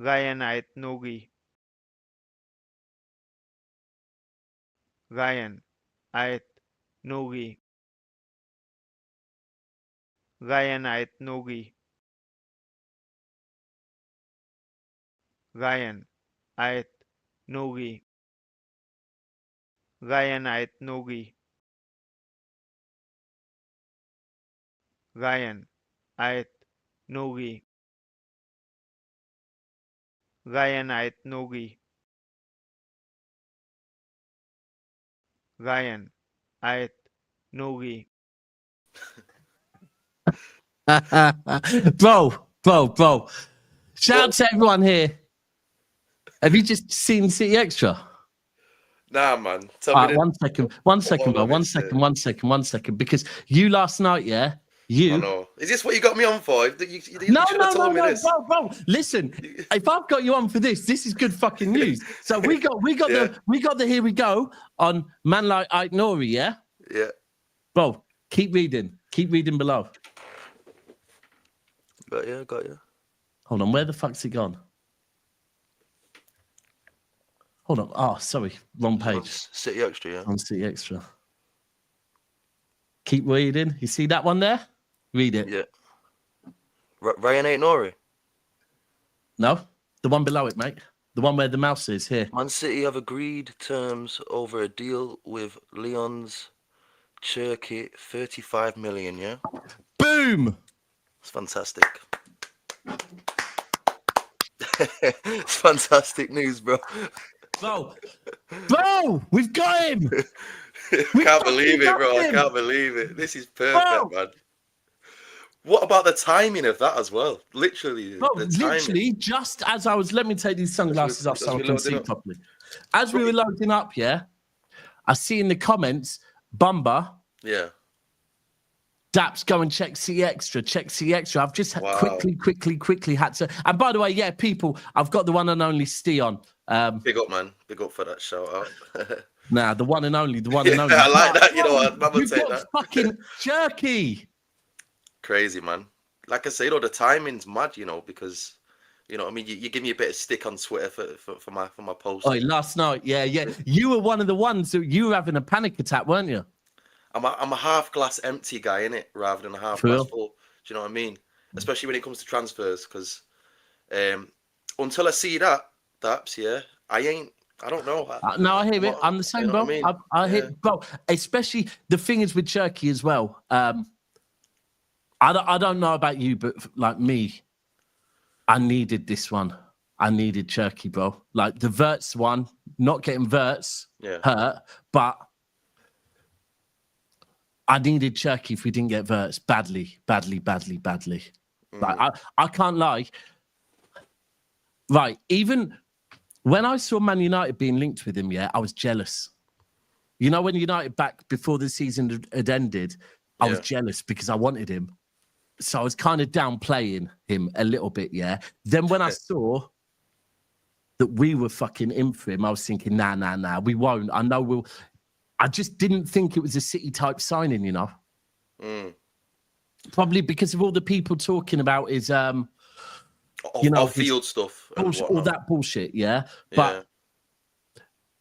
Rayan Aït-Nouri, Rayan Aït-Nouri, Rayan Aït-Nouri, Rayan Aït-Nouri, Rayan Aït-Nouri, Rayan Aït-Nouri, Rayan Aït-Nouri, Rayan Aït-Nouri. Bro. Shout out to everyone here. Have you just seen City Extra? Nah, man. All right, one second, bro. One second. Because you last night, yeah? I know. Is this what you got me on for? You should have told me this. Bro. Listen, if I've got you on for this is good fucking news. So we got the here we go on man like Aït-Nouri, yeah? Yeah. Bro, keep reading below. Got you. Hold on, where the fuck's it gone? Hold on. Oh, sorry, wrong page. City Extra, yeah. On City Extra. Keep reading. You see that one there? Read it. Yeah. Rayan Ait-Nouri. No, the one below it, mate. The one where the mouse is here. Man City have agreed terms over a deal with Lyon's Cherki, 35 million, yeah? Boom! It's fantastic. It's fantastic news, bro. Bro, we've got him. I can't believe it, bro. I can't believe it. This is perfect, man. What about the timing of that as well? Literally, just as I was. Let me take these sunglasses off so I can see properly. As we were loading up, yeah, I see in the comments, Bumba. Yeah. Daps, go and check City Extra. I've just quickly had to. And by the way, yeah, people, I've got the one and only Steon. Big up, man. Big up for that shout out. Nah, the one and only. I like that. You know what? Man would take that. Fucking Cherki. Crazy, man. Like I say, you know, the timing's mad, you know, because, you know what I mean, you give me a bit of stick on Twitter for my post. Oh, last night, yeah. You were one of the ones who you were having a panic attack, weren't you? I'm a half glass empty guy, innit, rather than a half glass full. Do you know what I mean? Especially when it comes to transfers, because until I see that, yeah, I don't know. No, I hear it. I'm the same, bro. I hear, bro. Especially the thing is with Cherki as well. I don't know about you, but like me, I needed this one. I needed Cherki, bro. Like the Verts one, not getting Verts hurt, but I needed Cherki if we didn't get Verts badly. Like I can't lie. Right, even when I saw Man United being linked with him, I was jealous. You know, when United back before the season had ended, I was jealous because I wanted him. So I was kind of downplaying him a little bit, yeah. Then when I saw that we were fucking in for him, I was thinking, nah, we won't. I know we'll. I just didn't think it was a City type signing, you know. Probably because of all the people talking about his, you know, off-field stuff, all that bullshit, yeah. But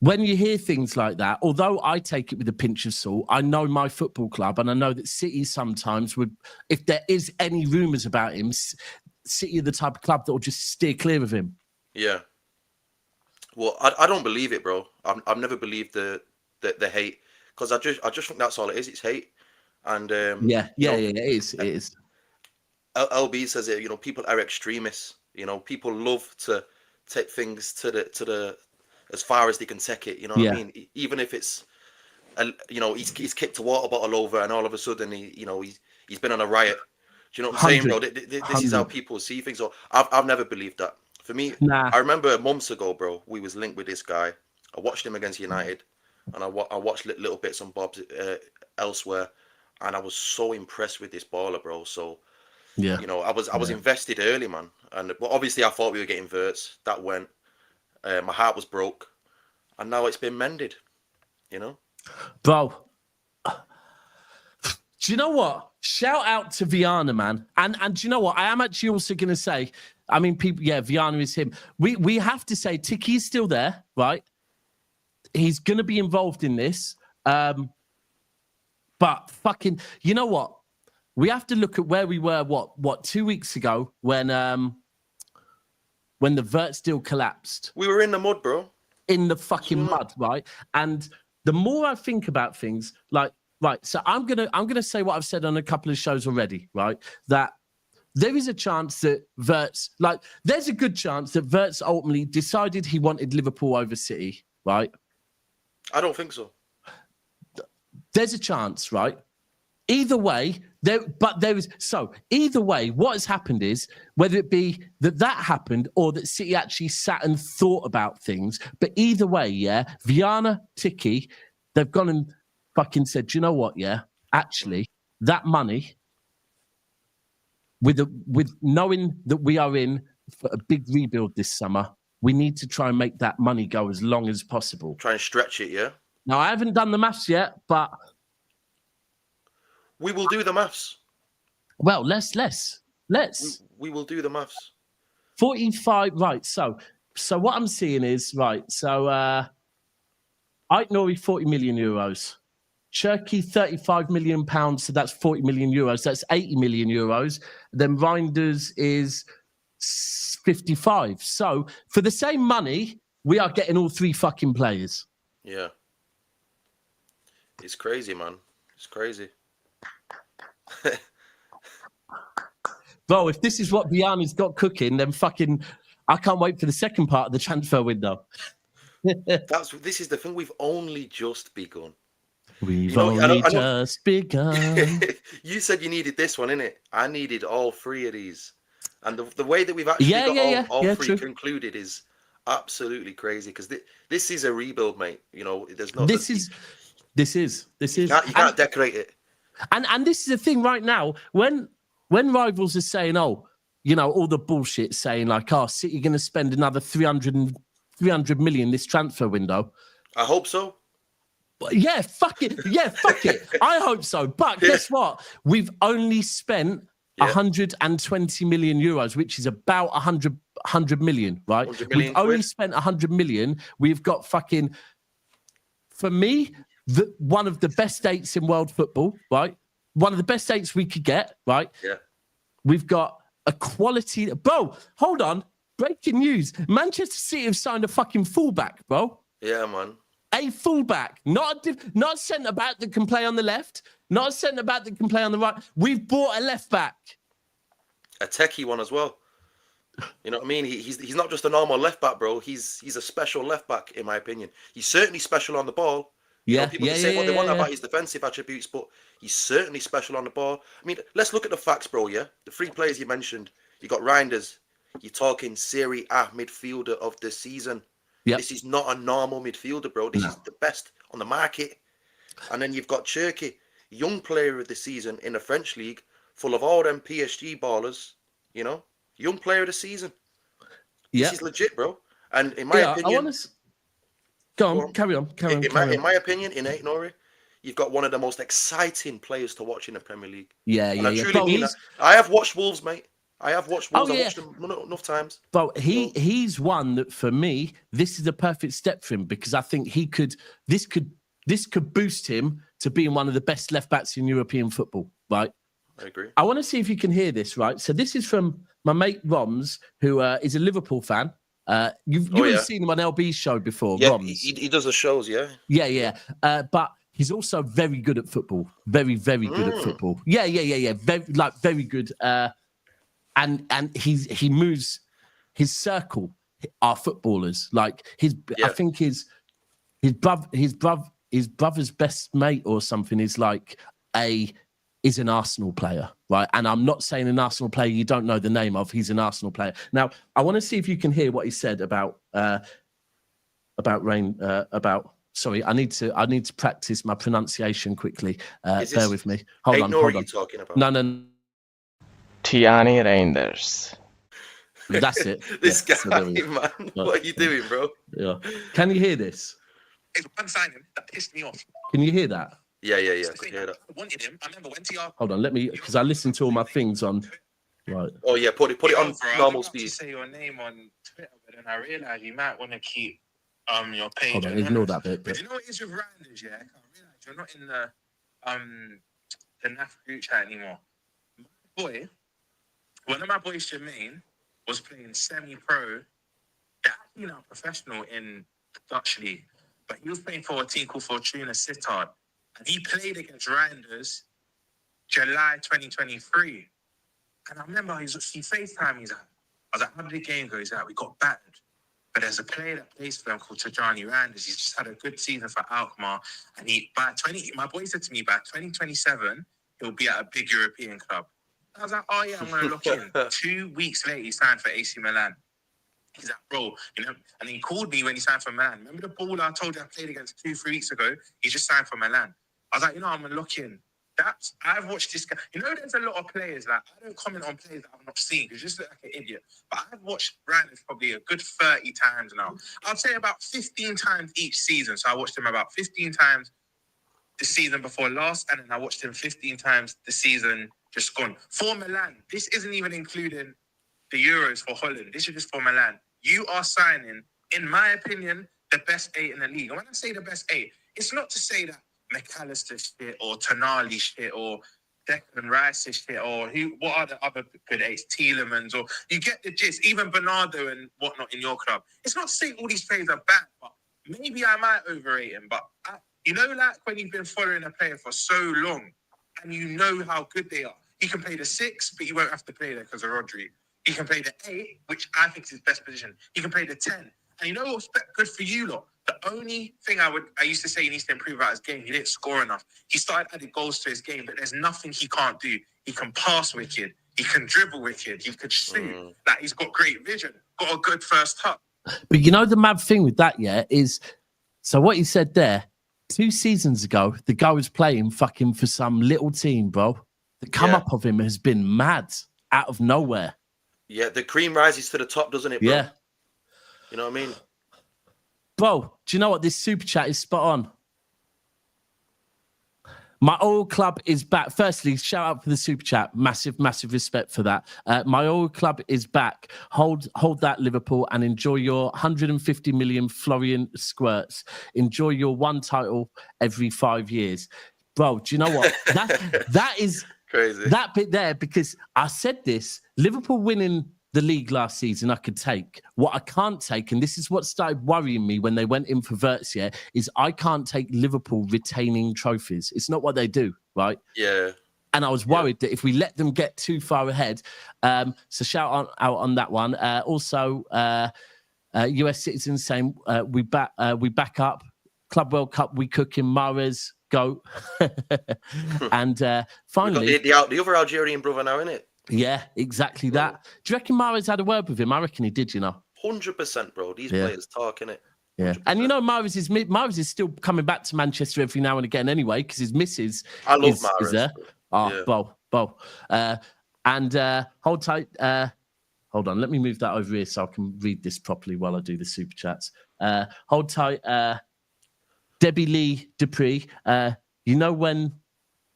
when you hear things like that, although I take it with a pinch of salt, I know my football club, and I know that City sometimes would, if there is any rumours about him, City are the type of club that will just steer clear of him. Yeah. Well, I don't believe it, bro. I've never believed the hate, because I just think that's all it is. It's hate, and it is. LB says it. You know, people are extremists. You know, people love to take things to the as far as they can take it. You know what I mean? Even if it's, you know, he's kicked a water bottle over, and all of a sudden he's been on a riot. Do you know what I'm saying, bro? This is how people see things. So I've never believed that. For me, I remember months ago, bro, we was linked with this guy. I watched him against United, and I watched little bits and bobs elsewhere, and I was so impressed with this baller, bro. So, you know, I was invested early, man. But obviously, I thought we were getting Verts. That went. My heart was broke, and now it's been mended. You know, bro. Do you know what? Shout out to Viana, man. And do you know what? I am actually also going to say, I mean, people, yeah, Viana is him. We have to say Tiki is still there, right? He's going to be involved in this. But fucking, you know what? We have to look at where we were, what 2 weeks ago when the Vert deal collapsed. We were in the mud, bro. In the fucking mud, right? And the more I think about things, like, right, so I'm gonna say what I've said on a couple of shows already, right? That there is a chance that there's a good chance that Verts ultimately decided he wanted Liverpool over City, right? I don't think so. There's a chance, right? Either way, either way, what has happened is whether it be that happened or that City actually sat and thought about things, but either way, yeah, Viana, Tiki, they've gone and fucking said, you know what, yeah, actually, that money, with knowing that we are in for a big rebuild this summer, we need to try and make that money go as long as possible. Try and stretch it, yeah? Now, I haven't done the maths yet, but... We will do the maths. Well, let's. We will do the maths. 45, right. So what I'm seeing is, right, so Ait-Nouri, 40 million euros. Cherki, 35 million pounds, so that's 40 million euros. That's 80 million euros. Then Reijnders is 55. So for the same money, we are getting all three fucking players. Yeah. It's crazy, man. It's crazy. Bro, if this is what Viana's got cooking, then fucking I can't wait for the second part of the transfer window. This is the thing. We've only just begun. We've only just begun. You said you needed this one, innit? I needed all three of these. And the way that we've actually got all three concluded is absolutely crazy, because this is a rebuild, mate. You know, there's no... This is. You can't decorate it. And this is the thing right now, when rivals are saying, oh, you know, all the bullshit saying like, oh, City going to spend another 300 million this transfer window. I hope so. Yeah, fuck it. Yeah, fuck it. I hope so. But guess what? We've only spent 120 million euros, which is about 100 million, right? 100 million We've only spent 100 million. We've got fucking, for me, one of the best dates in world football, right? One of the best dates we could get, right? Yeah. We've got a quality... Bro, hold on. Breaking news. Manchester City have signed a fucking fullback, bro. Yeah, man. A fullback. Not a centre-back that can play on the left. Not a centre-back that can play on the right. We've bought a left-back. A techie one as well. You know what I mean? He's not just a normal left-back, bro. He's a special left-back, in my opinion. He's certainly special on the ball. Yeah, you know, people can say what they want about his defensive attributes, but he's certainly special on the ball. I mean, let's look at the facts, bro, yeah? The three players you mentioned, you got Reijnders. You're talking Serie A midfielder of the season. Yep. This is not a normal midfielder, bro. This is the best on the market. And then you've got Cherki, young player of the season in the French league, full of all them PSG ballers, you know? Young player of the season. This is legit, bro. And in my opinion... Go on, carry on. In my opinion, in Ait-Nouri, you've got one of the most exciting players to watch in the Premier League. Yeah. I truly mean that. I have watched Wolves, mate. I have watched Wolves. I've watched them enough times. But he's one that, for me, this is a perfect step for him, because I think this could boost him to being one of the best left backs in European football, right? I agree. I want to see if you can hear this, right? So this is from my mate Roms, who is a Liverpool fan. You've seen him on LB's show before, yeah, Roms. He does the shows, yeah. Yeah. But he's also very good at football. Very, very good at football. Yeah. Very good. And he moves his circle are footballers. Like I think his brother's best mate or something is like is an Arsenal player, right? And I'm not saying an Arsenal player you don't know the name of. He's an Arsenal player. Now, I want to see if you can hear what he said about Rain. Sorry, I need to practice my pronunciation quickly. Bear with me. Hold on. Hold on. Talking about? No. Teijanni Reijnders. That's it. This guy, man. What are you doing, bro? Yeah. Can you hear this? It's one signing that pissed me off. Can you hear that? Yeah. I could hear that. I wanted him. I remember when TR. Hold on, let me, because I listened to all my things on. Right. Oh yeah, put it on normal speed. To say your name on Twitter, but then I realized you might want to keep your page. Hold on, ignore that bit. But you know what it is with Reijnders, yeah? I realize you're not in the NAF group chat anymore. My boy, one of my boys, Jermaine, was playing semi-pro. They're actually now professional in the Dutch league, but he was playing for a team called Fortuna Sittard, and he played against Reijnders July 2023. And I remember he FaceTime. He's like, I was like, how did the game go? He's like, we got battered. But there's a player that plays for them called Teijanni Reijnders. He's just had a good season for Alkmaar. And my boy said to me, by 2027, he'll be at a big European club. I was like, oh yeah, I'm going to look in. 2 weeks later, he signed for AC Milan. He's like, bro, and he called me when he signed for Milan. Remember the baller I told you I played against 2-3 weeks ago? He just signed for Milan. I was like, I'm going to look in. I've watched this guy. There's a lot of players, like, I don't comment on players that I've not seen because you just look like an idiot. But I've watched Reijnders probably a good 30 times now. I'd say about 15 times each season. So I watched him about 15 times the season before last, and then I watched him 15 times the season just gone. For Milan, this isn't even including the Euros for Holland. This is just for Milan. You are signing, in my opinion, the best 8 in the league. And when I say the best 8, it's not to say that McAllister shit or Tonali shit or Declan Rice shit or what are the other good 8s? Tielemans, or you get the gist. Even Bernardo and whatnot in your club. It's not to say all these players are bad, but maybe I might overrate him. But like when you've been following a player for so long and you know how good they are. He can play the 6, but you won't have to play there because of Rodri. He can play the 8, which I think is his best position. He can play the 10. And you know what's good for you lot? The only thing I used to say he needs to improve about his game, he didn't score enough. He started adding goals to his game, but there's nothing he can't do. He can pass wicked. He can dribble wicked. He could shoot. Like, he's got great vision. Got a good first touch. But the mad thing with that, is, so what he said there, 2 seasons ago, the guy was playing fucking for some little team, bro. The come up of him has been mad, out of nowhere. Yeah, the cream rises to the top, doesn't it, bro? Yeah. You know what I mean? Bro, do you know what? This super chat is spot on. My old club is back. Firstly, shout out for the super chat. Massive, massive respect for that. My old club is back. Hold that, Liverpool, and enjoy your 150 million Florian squirts. Enjoy your 1 title every 5 years. Bro, do you know what? That is crazy. That bit there, because I said this, Liverpool winning the league last season, I could take. What I can't take, and this is what started worrying me when they went in for Verts, is I can't take Liverpool retaining trophies. It's not what they do, right? Yeah. And I was worried that if we let them get too far ahead, so shout out on that one. Also, US citizens saying we back up. Club World Cup, we cooking. Mahrez, go. And finally, the other Algerian brother now, innit? Yeah, exactly that. Do you reckon Mahrez had a word with him? I reckon he did, 100%, bro. These players talk, innit? Yeah. 100%. And Mahrez is still coming back to Manchester every now and again anyway, because his missus is there. Oh, Bo. And hold tight. Hold on, let me move that over here so I can read this properly while I do the super chats. Hold tight. Debbie Lee Dupree. You know when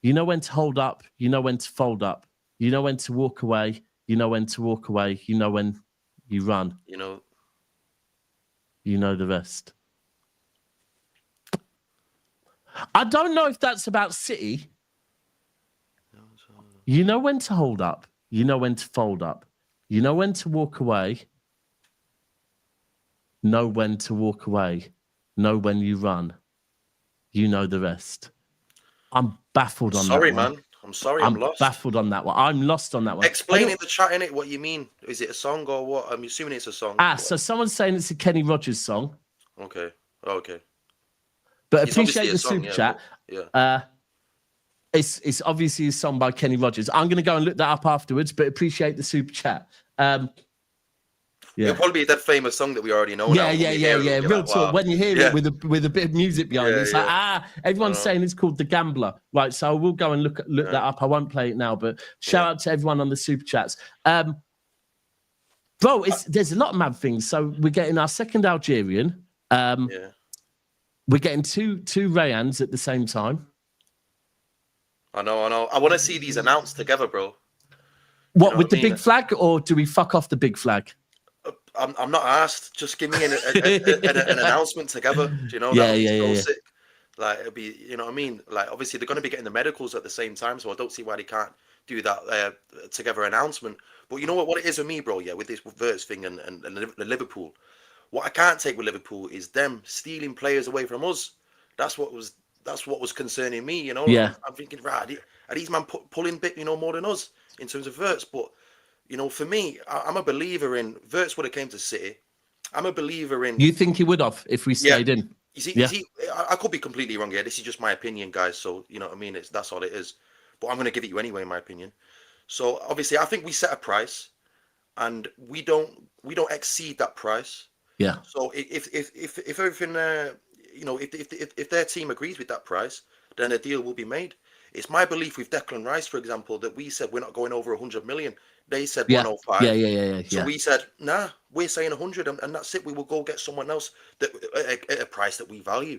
to hold up, you know when to fold up. You know when to walk away. You know when to walk away. You know when you run. You know the rest. I don't know if that's about City. You know when to hold up. You know when to fold up. You know when to walk away. Know when to walk away. Know when you run. You know the rest. I'm baffled on that one. Sorry, man. I'm sorry, I'm lost. Baffled on that one. I'm lost on that one. Explain in the chat, innit, what you mean. Is it a song or what? I'm assuming it's a song. So someone's saying it's a Kenny Rogers song. Okay. But appreciate the super chat. Yeah. It's obviously a song by Kenny Rogers. I'm going to go and look that up afterwards, but appreciate the super chat. It'll probably be that famous song that we already know. Yeah. Real talk. Wow. When you hear it with a bit of music behind it, it's like, everyone's saying it's called The Gambler. Right, so I will go and look that up. I won't play it now, but shout out to everyone on the super chats. Bro, there's a lot of mad things. So we're getting our second Algerian. We're getting two Rayans at the same time. I know. I want to see these announced together, bro. What, with the big flag, or do we fuck off the big flag? I'm not asked. Just give me an announcement together. Do you know? Yeah, that would be so yeah. sick. Like, it'd be, you know what I mean? Like, obviously they're going to be getting the medicals at the same time, so I don't see why they can't do that together announcement. But you know what it is with me, bro? Yeah, with this Verts thing and the Liverpool. What I can't take with Liverpool is them stealing players away from us. That's what was concerning me. You know? Yeah. I'm thinking, right, are these man pulling bit, you know, more than us in terms of Verts? But you know, for me, I'm a believer in Verts would have came to City. I'm a believer in. You think he would have if we stayed in? You see, I could be completely wrong here. This is just my opinion, guys. So you know what I mean. That's all it is. But I'm going to give it you anyway, in my opinion. So obviously, I think we set a price, and we don't exceed that price. Yeah. So if everything, you know, if their team agrees with that price, then a deal will be made. It's my belief with Declan Rice, for example, that we said we're not going over 100 million. They said 105. Yeah. So we said, nah, we're saying 100, and that's it. We will go get someone else that at a price that we value.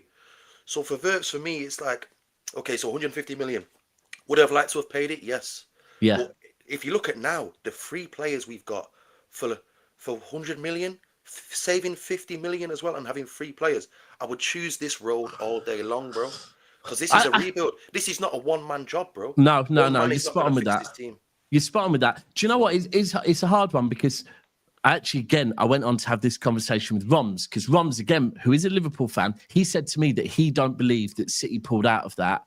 So for Verts, for me, it's like, okay, so 150 million. Would I have liked to have paid it? Yes. Yeah. But if you look at now, the 3 players we've got for 100 million, saving 50 million as well, and having 3 players, I would choose this road all day long, bro. Because this is a rebuild. This is not a one-man job, bro. No. You're spot on with that. You're spot on with that. Do you know what? It's a hard one because again, I went on to have this conversation with Roms, because Roms, again, who is a Liverpool fan, he said to me that he don't believe that City pulled out of that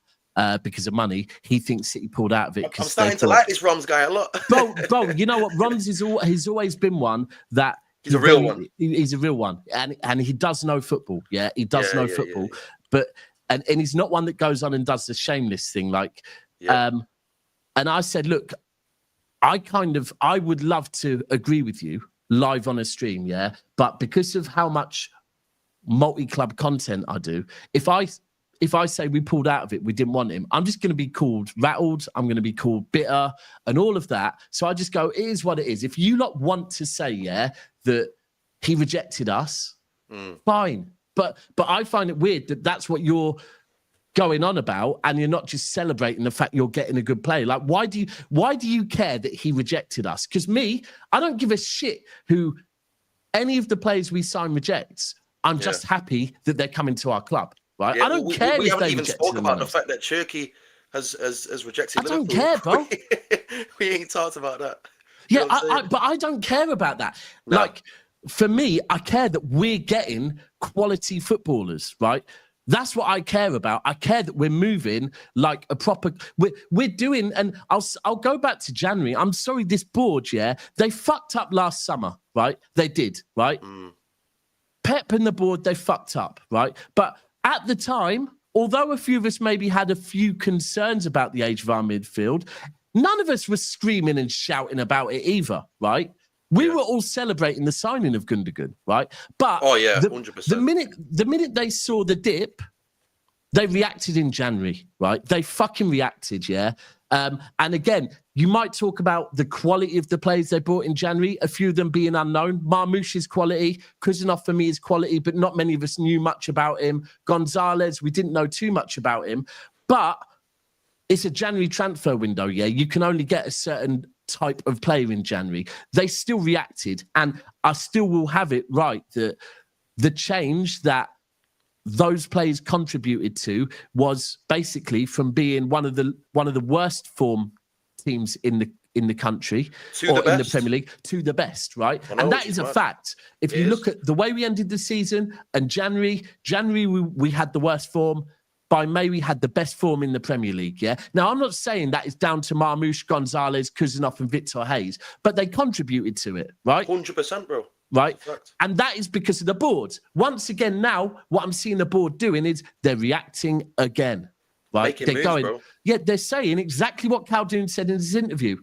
because of money. He thinks City pulled out of it. I'm starting to like this Roms guy a lot. bro, you know what? Roms he's always been one that he's a real one. He's a real one, and he does know football. Yeah, he does know football, but and he's not one that goes on and does the shameless thing. Like, and I said, look, I would love to agree with you live on a stream, yeah, but because of how much multi-club content I do, if I say we pulled out of it, we didn't want him, I'm just going to be called rattled, I'm going to be called bitter and all of that. So I just go, it is what it is. If you lot want to say, yeah, that he rejected us, fine. But I find it weird that that's what you're going on about, and you're not just celebrating the fact you're getting a good play. Like, why do you care that he rejected us? Because I don't give a shit who any of the players we sign rejects. I'm just happy that they're coming to our club, right? I don't care. We if haven't they even spoke about the fact that Cherki has rejected. I don't care, bro. We ain't talked about that. Yeah, but I don't care about that. No. Like, for me, I care that we're getting quality footballers, right? That's what I care about. I care that we're moving like a proper. We're doing, and I'll go back to January. I'm sorry, this board, they fucked up last summer, right? They did, right? Pep and the board, they fucked up, right? But at the time, although a few of us maybe had a few concerns about the age of our midfield, none of us was screaming and shouting about it either, right? We were all celebrating the signing of Gundogan, right? But 100%. The minute they saw the dip, they reacted in January, right? They fucking reacted, and again, you might talk about the quality of the players they brought in January, a few of them being unknown. Marmoush's quality, Kuzanov for me is quality, but not many of us knew much about him. Gonzalez, we didn't know too much about him. But it's a January transfer window, you can only get a certain type of player in January. They still reacted, and I still will have it right that the change that those players contributed to was basically from being one of the worst form teams in the country or in the Premier League to the best, right? And that is a fact. If you look at the way we ended the season and January we had the worst form. By May, we had the best form in the Premier League, Now, I'm not saying that is down to Marmoush, Gonzalez, Kuzanov and Victor Hayes, but they contributed to it, right? 100%, bro. Right? And that is because of the board. Once again, now, what I'm seeing the board doing is they're reacting again, right? Making moves, bro. They're saying exactly what Calhoun said in his interview.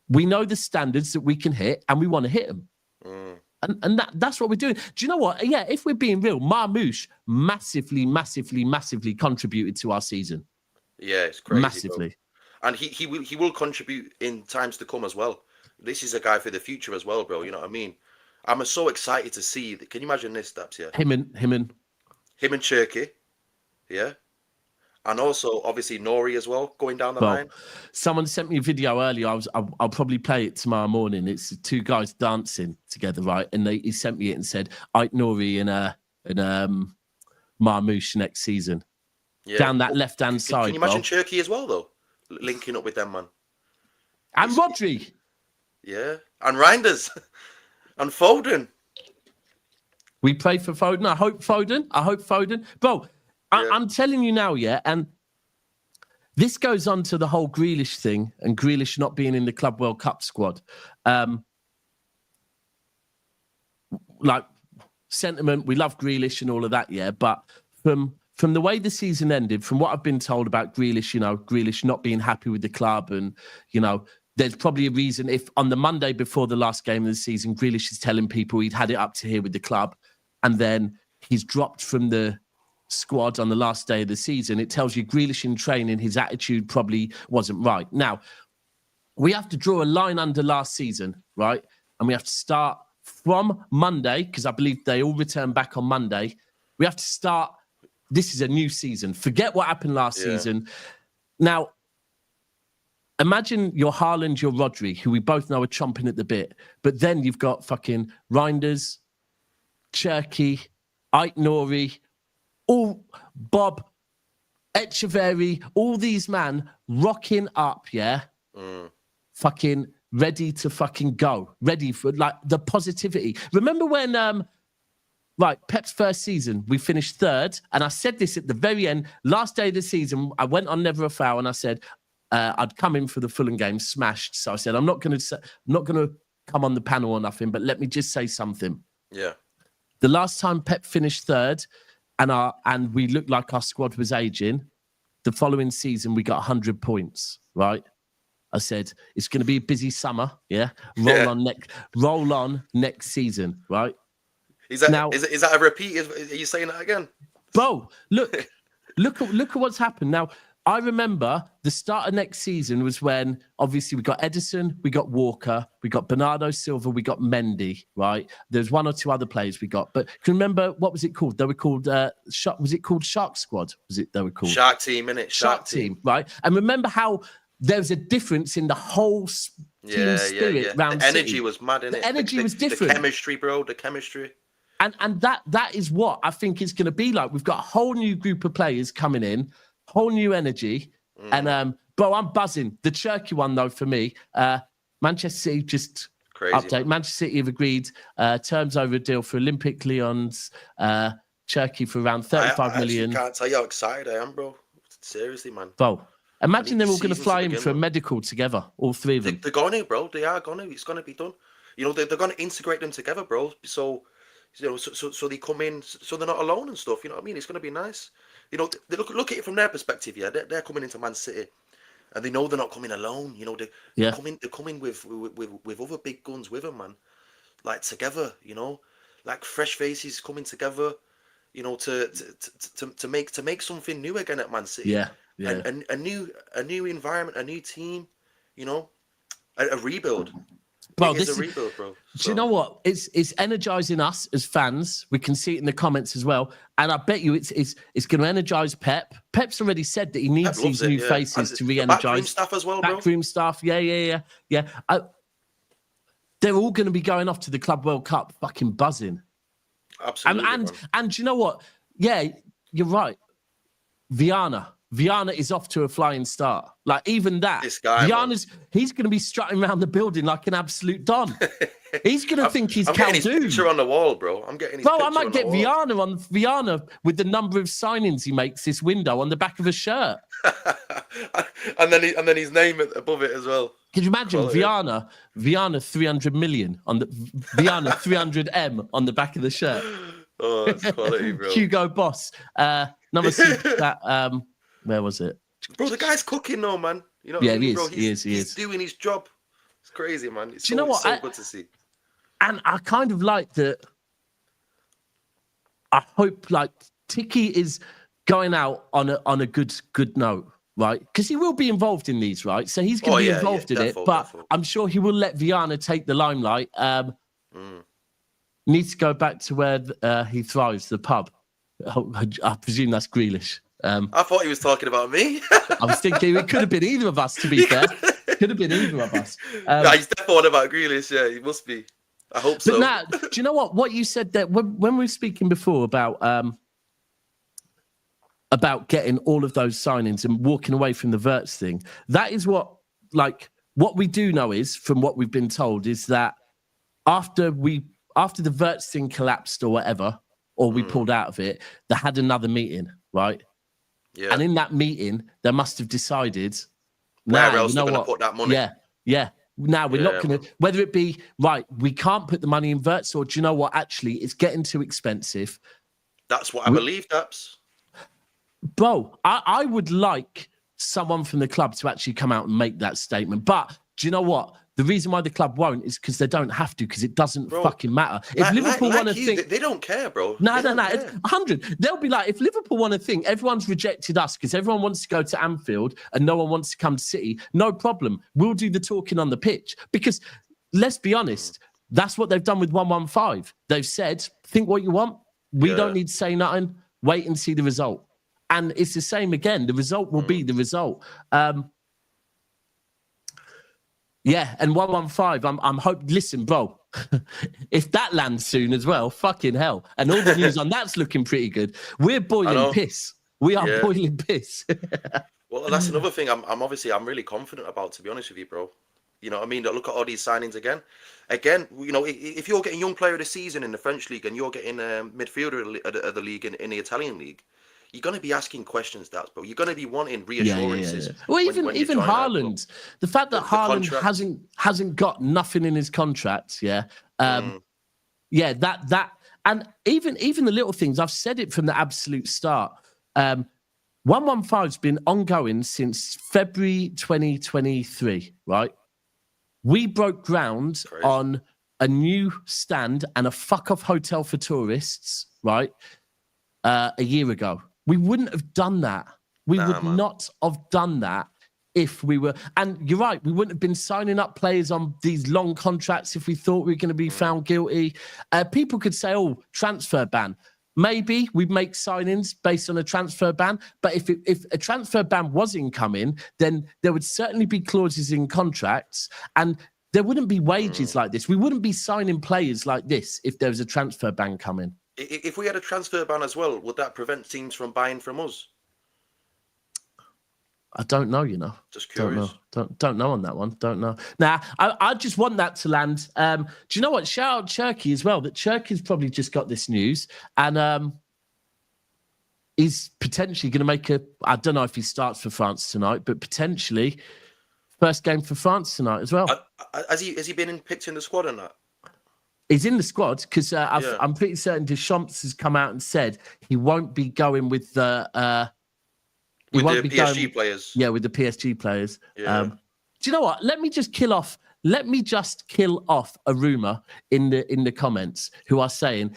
We know the standards that we can hit, and we want to hit them. And that's what we're doing. Do you know what? Yeah, if we're being real, Marmoush massively contributed to our season. Yeah, it's crazy. Massively. Bro. And he will contribute in times to come as well. This is a guy for the future as well, bro. You know what I mean? I'm so excited to see. Can you imagine this, Daps? Yeah. Him and Cherki. Yeah. And also, obviously, Nouri as well, going down the line. Someone sent me a video earlier. I'll probably play it tomorrow morning. It's two guys dancing together, right? And he sent me it and said, Aït-Nouri and Marmoush next season. Yeah. Down that left-hand side. Can you imagine Cherki as well, though? Linking up with them, man. And Rodri. Yeah. And Reijnders. And Foden. We pray for Foden. I hope Foden. Bro, I'm telling you now, yeah, and this goes on to the whole Grealish thing and Grealish not being in the Club World Cup squad. Like, sentiment, we love Grealish and all of that, yeah, but from the way the season ended, from what I've been told about Grealish, you know, Grealish not being happy with the club and, you know, there's probably a reason if on the Monday before the last game of the season, Grealish is telling people he'd had it up to here with the club and then he's dropped from the squad on the last day of the season. It tells you Grealish in training, his attitude probably wasn't right. Now, we have to draw a line under last season, right? And we have to start from Monday, because I believe they all return back on Monday. We have to start. This is a new season. Forget what happened last season. Now, imagine you're Haaland, you're Rodri, who we both know are chomping at the bit. But then you've got fucking Reijnders, Cherki, Aït-Nouri, all Bobb, Echeverry, all these man rocking up, fucking ready to fucking go, ready for like the positivity. Remember when, Pep's first season, we finished third, and I said this at the very end, last day of the season, I went on Never a Foul, and I said I'd come in for the Fulham game, smashed. So I said I'm not going to come on the panel or nothing, but let me just say something. Yeah. The last time Pep finished third, and we looked like our squad was aging, the following season we got 100 points, right? I said, it's going to be a busy summer, Roll on next season, right? Is that a repeat? Are you saying that again? Bro, look at what's happened. Now, I remember the start of next season was when, obviously, we got Ederson, we got Walker, we got Bernardo Silva, we got Mendy, right? There's one or two other players we got. But can you remember, what was it called? They were called, was it called Shark Squad? They were called? Shark Team, innit? Shark Team, right? And remember how there was a difference in the whole team spirit round the energy City. Was mad, innit? The energy was different. The chemistry, bro, the chemistry. And that is what I think it's going to be like. We've got a whole new group of players coming in, whole new energy. And, bro, I'm buzzing. The Cherki one, though, for me, Manchester City just crazy, update. Man. Manchester City have agreed terms over a deal for Olympic Lyon's Cherki for around 35 million. I can't tell you how excited I am, bro. Seriously, man. Bro, imagine they're all going to fly in for a medical together, all three of them. They're going to, bro. They are going to. It's going to be done. You know, they're going to integrate them together, bro. So they come in, so they're not alone and stuff. You know what I mean? It's going to be nice. You know, they look at it from their perspective. Yeah, they're coming into Man City, and they know they're not coming alone. You know, they're coming with other big guns with them, man. Like together, you know, like fresh faces coming together. You know, to make something new again at Man City. Yeah. And a new environment, a new team. You know, a rebuild. Bro, this is a rebuild, bro. Do you know what? It's energizing us as fans. We can see it in the comments as well. And I bet you it's going to energize Pep. Pep's already said that he needs these new faces to re-energize. Backroom staff as well, bro. Backroom staff, yeah. They're all going to be going off to the Club World Cup, fucking buzzing. Absolutely. And do you know what? Yeah, you're right. Viana is off to a flying start. Like, even that. This guy, he's going to be strutting around the building like an absolute don. He's going to think he's I'm getting his picture on the wall, bro. I'm getting his picture I might get Viana with the number of signings he makes this window on the back of a shirt. and then his name above it as well. Can you imagine Viana 300 million on the Viana 300M on the back of the shirt? Oh, that's quality, bro. Hugo Boss. Number 6, that where was it? Bro, the guy's cooking though, man. You know, he is. He's doing his job. It's crazy, man. It's so good to see. And I kind of like that. I hope like Tiki is going out on a good note, right? Because he will be involved in these, right? So he's going to be involved in it. But I'm sure he will let Viana take the limelight. Needs to go back to where he thrives, the pub. I presume that's Grealish. I thought he was talking about me. I was thinking it could have been either of us, to be fair. Could have been either of us. Nah, he's definitely on about Grealish. Yeah, he must be. I hope so. But now, do you know what? What you said that when we were speaking before about getting all of those signings and walking away from the Wirtz thing, that is what we do know is, from what we've been told, is that after the Wirtz thing collapsed or whatever, or we pulled out of it, they had another meeting, right? Yeah. And in that meeting, they must have decided, where else they're going to put that money? Yeah. Now we're not going to, whether it be, right, we can't put the money in Wirtz, or do you know what, actually, it's getting too expensive. That's what I believe, Daps. Bro, I would like someone from the club to actually come out and make that statement. But do you know what? The reason why the club won't is because they don't have to, because it doesn't fucking matter. If Liverpool want to think... They don't care, bro. No. It's 100. They'll be like, if Liverpool want to think everyone's rejected us because everyone wants to go to Anfield and no one wants to come to City, no problem. We'll do the talking on the pitch. Because, let's be honest, that's what they've done with 115. They've said, think what you want. We don't need to say nothing. Wait and see the result. And it's the same again. The result will be the result. Yeah, and 115, I'm hoping, listen, bro, if that lands soon as well, fucking hell. And all the news on that's looking pretty good. We're boiling piss. We are boiling piss. Well, that's another thing I'm really confident about, to be honest with you, bro. You know what I mean? Look at all these signings again. Again, you know, if you're getting young player of the season in the French league and you're getting midfielder of the league in the Italian league, you're going to be asking questions, bro. You're going to be wanting reassurances. Yeah. Well, even Haaland, the fact that Haaland hasn't got nothing in his contract, that and even the little things. I've said it from the absolute start. 115's been ongoing since February 2023, right? We broke ground on a new stand and a fuck-off hotel for tourists, right? A year ago. We wouldn't have done that. We would not have done that if we were... And you're right, we wouldn't have been signing up players on these long contracts if we thought we were going to be found guilty. People could say, oh, transfer ban. Maybe we'd make signings based on a transfer ban. But if a transfer ban was incoming, then there would certainly be clauses in contracts and there wouldn't be wages like this. We wouldn't be signing players like this if there was a transfer ban coming. If we had a transfer ban as well, would that prevent teams from buying from us? I don't know, you know. Just curious. Don't know on that one. Don't know. Now, I just want that to land. Do you know what? Shout out Cherki as well. That Cherki's probably just got this news. And he's potentially going to make I don't know if he starts for France tonight, but potentially first game for France tonight as well. Has he been picked in the squad or not? He's in the squad because I'm pretty certain Deschamps has come out and said he won't be going with the PSG players. Yeah, with the PSG players. Yeah. Do you know what? Let me just kill off a rumor in the comments who are saying,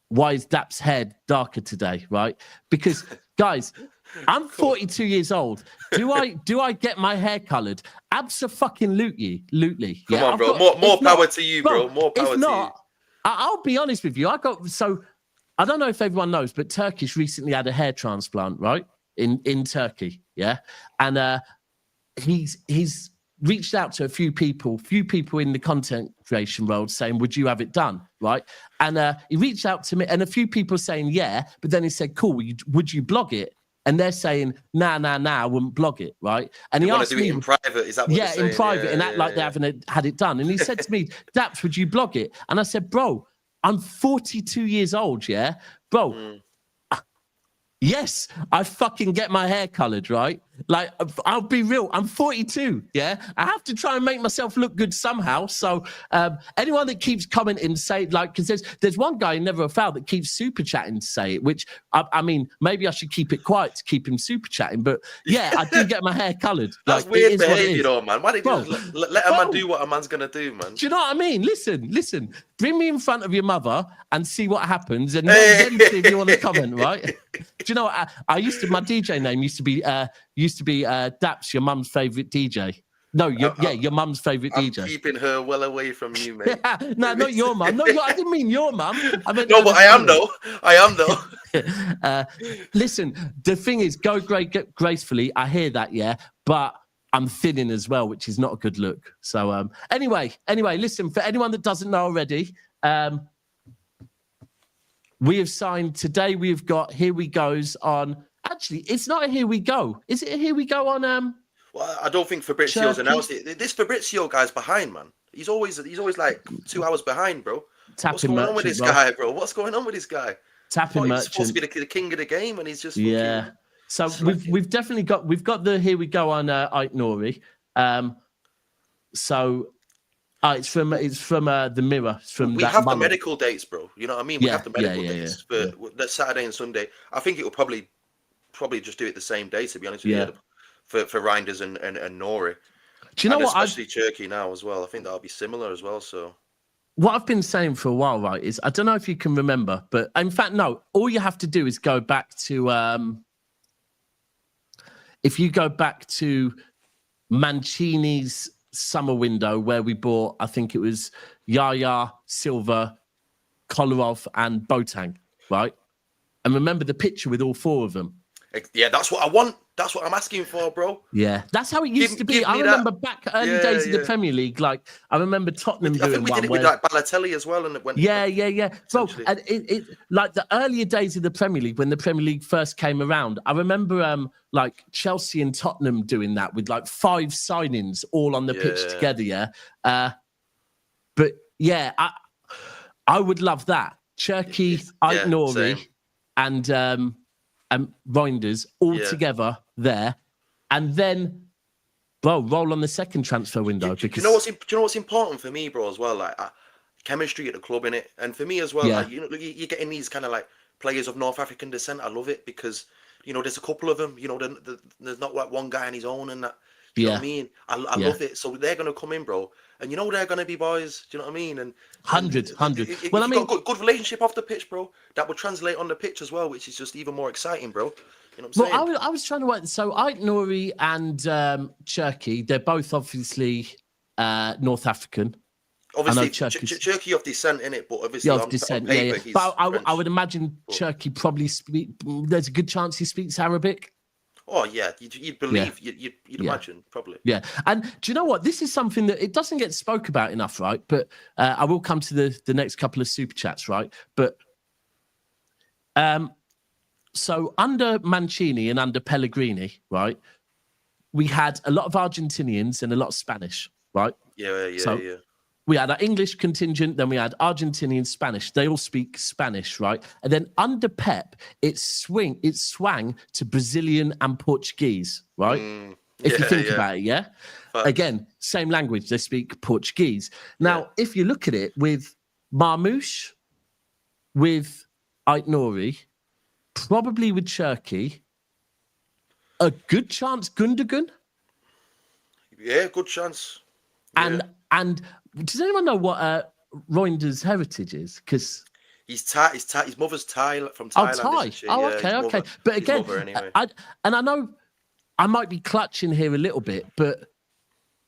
why is Dap's hair darker today? Right? Because guys, I'm 42 years old. Do I get my hair coloured? Absolutely. Come on, bro. More power to you, bro. More power to you. I'll be honest with you. I don't know if everyone knows, but Turkish recently had a hair transplant, right? In Turkey, yeah. And he's reached out to a few people in the content creation world saying, would you have it done, right? And he reached out to me and a few people saying, yeah, but then he said, cool, would you blog it? And they're saying, nah, I wouldn't blog it, right? And he asked me, in private, is that what they're saying? In private, and act like they haven't had it done. And he said to me, Daps, would you blog it? And I said, bro, I'm 42 years old, yeah? Bro, yes, I fucking get my hair coloured, right? Like, I'll be real. I'm 42, yeah? I have to try and make myself look good somehow. So anyone that keeps commenting, say, like, because there's one guy in Never a Foul that keeps super chatting to say it, which, I mean, maybe I should keep it quiet to keep him super chatting. But yeah, I do get my hair coloured. That's like, weird behaviour, though, man. Why don't you just let a man do what a man's going to do, man? Do you know what I mean? Listen. Bring me in front of your mother and see what happens. And then see if you want to comment, right? Do you know what? My DJ name used to be Daps, your mum's favourite DJ. No, your mum's favourite DJ. I'm keeping her well away from you, mate. No, not your mum. No, I didn't mean your mum. No, but I am though. Listen, the thing is, go gracefully. I hear that, yeah, but I'm thinning as well, which is not a good look. So anyway, listen, for anyone that doesn't know already, we have signed today. We've got Here We Goes on. Actually, it's not a Here We Go. Is it a Here We Go on? Well, I don't think Fabrizio's Cherki? announced it. This Fabrizio guy's behind, man. He's always like 2 hours behind, bro. What's going on with this guy, bro? What's going on with this guy? Tapping He's merchant. supposed to be the king of the game, and he's just Yeah. So we've definitely got the Here We Go on Aït-Nouri. So it's from the Mirror. It's from we that have moment. the medical dates, bro. You know what I mean? We have the medical dates for that Saturday and Sunday. I think it will probably just do it the same day, to be honest with you, for Reijnders and Nouri. Do you know what? Especially Cherki now as well. I think that'll be similar as well. So what I've been saying for a while, right, is I don't know if you can remember, but in fact, no. All you have to do is go back to if you go back to Mancini's summer window where we bought, I think it was Yaya, Silva, Kolarov, and Boateng, right? And remember the picture with all four of them. Yeah, that's what I want. That's what I'm asking for, bro. Yeah, that's how it used to be. I remember back early days of the Premier League. Like I remember Tottenham doing one. I think we did it with like Balotelli as well, and it went. Yeah. So, and it like the earlier days of the Premier League when the Premier League first came around. I remember like Chelsea and Tottenham doing that with like 5 signings all on the pitch together. Yeah, but yeah, I would love that. Cherki, Aït-Nouri, and Reijnders all together there, and then, bro, roll on the second transfer window. Do you know what's important for me, bro, as well? Like chemistry at the club, innit? And for me as well, like, you know, you're getting these kind of like players of North African descent. I love it because, you know, there's a couple of them. You know, there's not like one guy on his own and that. Do you know what I mean? I love it. So they're gonna come in, bro, and you know they're gonna be boys. Do you know what I mean? And 100. Well, I mean, got good relationship off the pitch, bro. That will translate on the pitch as well, which is just even more exciting, bro. You know what I'm saying? Well, I was trying to work. So Aït-Nouri and Cherki, they're both obviously North African. Obviously, Cherki of descent in it, but obviously of descent. Yeah. But I would imagine Cherki probably there's a good chance he speaks Arabic. Oh yeah, you'd believe, you'd imagine, probably. Yeah, and do you know what? This is something that it doesn't get spoke about enough, right? But I will come to the next couple of super chats, right? But so under Mancini and under Pellegrini, right, we had a lot of Argentinians and a lot of Spanish, right? Yeah. We had our English contingent, then we had Argentinian, Spanish. They all speak Spanish, right? And then under Pep, it swung to Brazilian and Portuguese, right? If you think about it, yeah? Again, same language, they speak Portuguese. Now, if you look at it with Marmoush, with Aït-Nouri, probably with Cherki, a good chance Gundogan. Yeah, good chance. And does anyone know what Reijnders' heritage is? Because his mother's Thai from Thailand. Okay. But again, anyway. I know I might be clutching here a little bit, but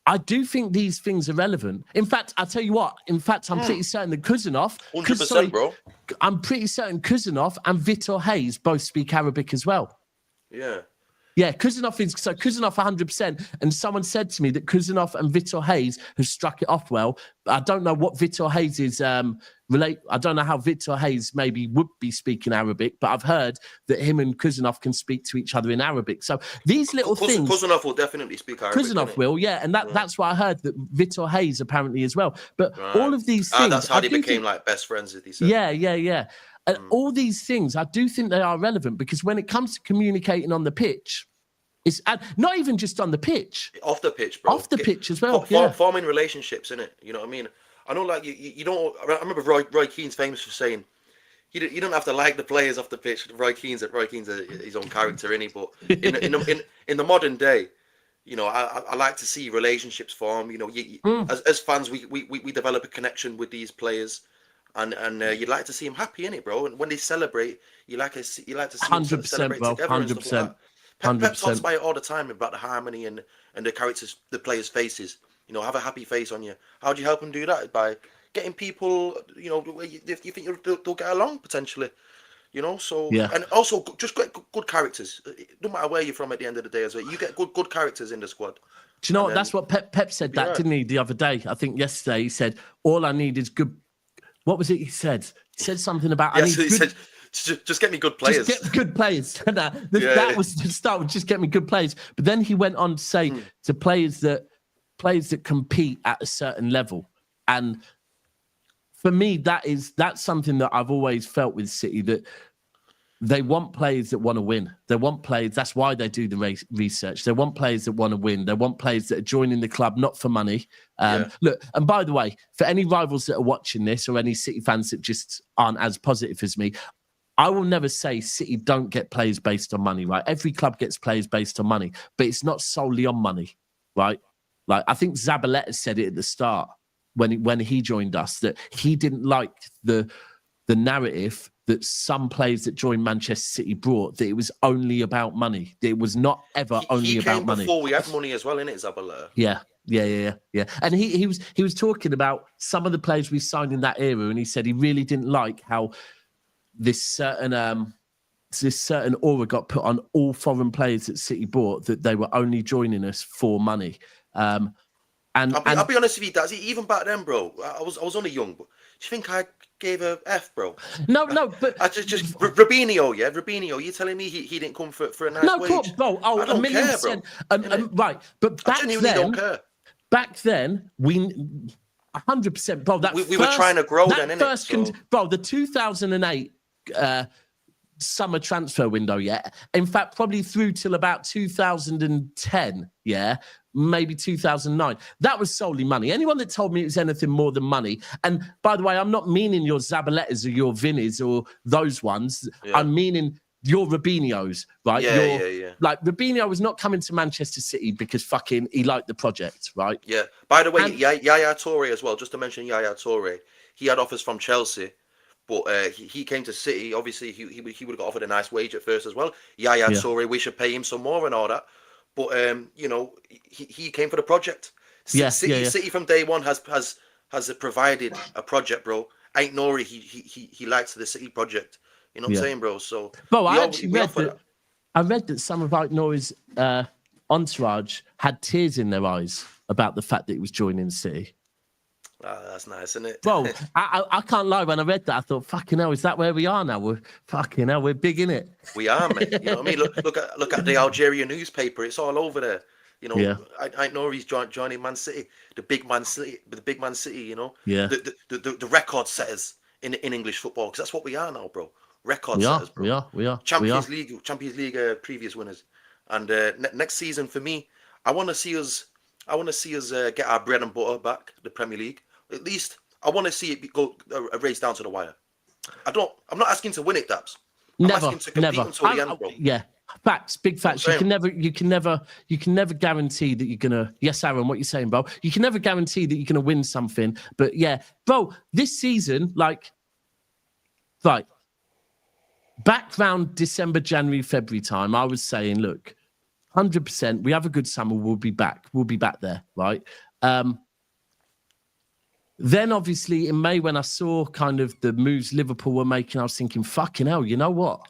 I do think these things are relevant. In fact, I'll tell you what. I'm pretty certain that Kuzanov, 100%, bro. I'm pretty certain Kuzanov and Vitor Hayes both speak Arabic as well. Yeah. Yeah, Kuzanov 100%. And someone said to me that Kuzanov and Vitor Hayes have struck it off well. I don't know what Vitor Hayes is I don't know how Vitor Hayes maybe would be speaking Arabic, but I've heard that him and Kuzanov can speak to each other in Arabic. So these little things. Kuzanov will definitely speak Arabic. Kuzanov will, yeah, and that's why I heard that Vitor Hayes apparently as well. But all of these things, that's how they became like best friends, as he said. Yeah. And all these things, I do think they are relevant because when it comes to communicating on the pitch, it's not even just on the pitch. Off the pitch, bro. Off the pitch as well. Forming relationships, innit? You know what I mean? I know, like, you don't... I remember Roy Keane's famous for saying, you don't have to like the players off the pitch. Roy Keane's his own character, innit? But in the modern day, you know, I like to see relationships form. You know, as fans, we develop a connection with these players. And you'd like to see them happy, innit, bro? And when they celebrate, you like to see them 100%, celebrate bro. together. 100%. Pep 100%. talks about it all the time, about the harmony and the characters, the players' faces. You know, have a happy face on you. How do you help them do that? By getting people, you know, if you think they'll get along potentially. You know, so Yeah. and also just get good characters. No matter where you're from, at the end of the day, as well, you get good characters in the squad. Do you know what? That's what Pep said that, didn't he, the other day? I think yesterday he said, all I need is good. What was it he said? He said something about, yeah, I need so he good... said, just get me good players. Just get good players. That was the start, just get me good players. But then he went on to say to players that compete at a certain level. And for me, that's something that I've always felt with City, that they want players that want to win. They want players. That's why they do the research. They want players that want to win. They want players that are joining the club, not for money. Look, and by the way, for any rivals that are watching this or any City fans that just aren't as positive as me, I will never say City don't get players based on money, right? Every club gets players based on money, but it's not solely on money, right? Like, I think Zabaleta said it at the start when he joined us, that he didn't like the narrative that some players that joined Manchester City brought, that it was only about money. It was not ever only about money. Before we had money as well, innit, Zabaleta? Yeah. And he was talking about some of the players we signed in that era, and he said he really didn't like how this certain aura got put on all foreign players that City bought, that they were only joining us for money. And I'll be honest with you, Dazzy, even back then, bro, I was only young, but do you think I gave a F, bro? No, but I just Robinho, yeah, Robinho. You telling me he didn't come for a nice wage? Bro, I don't care, bro. Right, but back then, don't care. Back then, we 100%, bro. We were trying to grow then, innit? Bro, the 2008 summer transfer window, yeah. In fact, probably through till about 2010, yeah. Maybe 2009. That was solely money. Anyone that told me it was anything more than money, and by the way, I'm not meaning your Zabaletas or your Vinnies or those ones. Yeah. I'm meaning your Robinhos, right? Yeah. Like, Robinho was not coming to Manchester City because fucking he liked the project, right? Yeah. By the way, Yaya Toure as well, just to mention Yaya Toure, he had offers from Chelsea, but he came to City. Obviously, he would have got offered a nice wage at first as well. Yaya Toure, we should pay him some more and all that. But you know, he came for the project. City from day one has provided a project, bro. Ait-Nouri, he likes the City project. You know what I'm saying, bro? So, bro, I read that some of Ait-Nouri's entourage had tears in their eyes about the fact that he was joining City. That's nice, isn't it? Bro, I can't lie. When I read that, I thought, fucking hell, is that where we are now? We're big in it. We are, mate. You know what I mean? Look at the Algeria newspaper. It's all over there. You know, I know he's joining Man City, the big Man City. You know, the record setters in English football, because that's what we are now, bro. Record setters, bro. We are. Champions League previous winners, and next season for me, I want to see us get our bread and butter back, the Premier League. At least I want to see it go a race down to the wire. I'm not asking to win it, Dabs. I'm asking to compete until the end, bro. Yeah, facts, big facts. You can never guarantee that you're gonna. Yes, Aaron, what you're saying, bro? You can never guarantee that you're gonna win something. But yeah, bro, this season, like, right, back round December, January, February time, I was saying, look, 100%, we have a good summer. We'll be back. We'll be back there, right? Then, obviously, in May, when I saw kind of the moves Liverpool were making, I was thinking, fucking hell, you know what?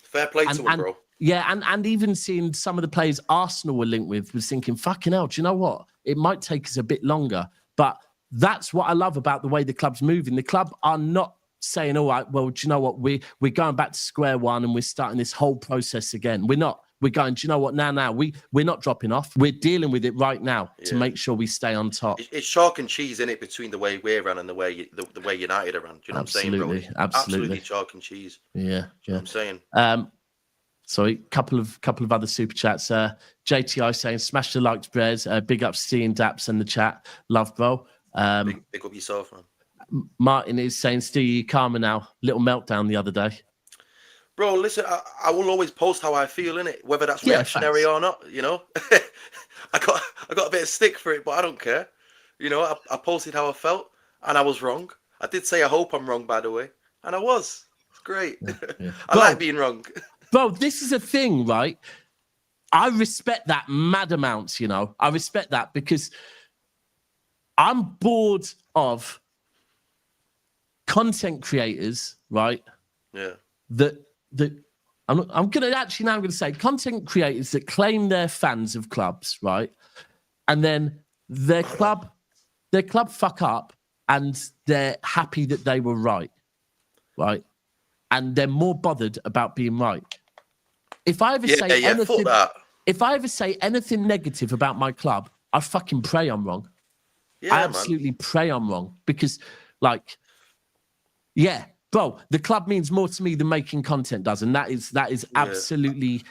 Fair play to them, bro. Yeah, and even seeing some of the players Arsenal were linked with, was thinking, fucking hell, do you know what? It might take us a bit longer. But that's what I love about the way the club's moving. The club are not saying, all right, well, do you know what? We're going back to square one and we're starting this whole process again. We're not. We're going, do you know what? Now, we're not dropping off. We're dealing with it right now to make sure we stay on top. It's chalk and cheese, in it, between the way we're run and the way United are run. Do you know what I'm saying, bro? Absolutely chalk and cheese. Yeah. You know what I'm saying? Sorry, couple of other super chats. JTI saying, smash the likes, Brez. Big up Steve and Daps in the chat. Love, bro. Big up yourself, man. Martin is saying, Steve, you calmer now. Little meltdown the other day. Bro, listen, I will always post how I feel, innit? Whether that's reactionary or not, you know? I got a bit of stick for it, but I don't care. You know, I posted how I felt, and I was wrong. I did say I hope I'm wrong, by the way. And I was. It's great. Yeah. I like being wrong. Bro, this is a thing, right? I respect that mad amounts, you know. I respect that because I'm bored of content creators, right? Yeah. That I'm gonna say content creators that claim they're fans of clubs, right? And then their club fuck up and they're happy that they were right? And they're more bothered about being right. If I ever say anything, if I ever say anything negative about my club, I fucking pray I'm wrong. I absolutely pray I'm wrong because, like, yeah, bro, the club means more to me than making content does, and that is absolutely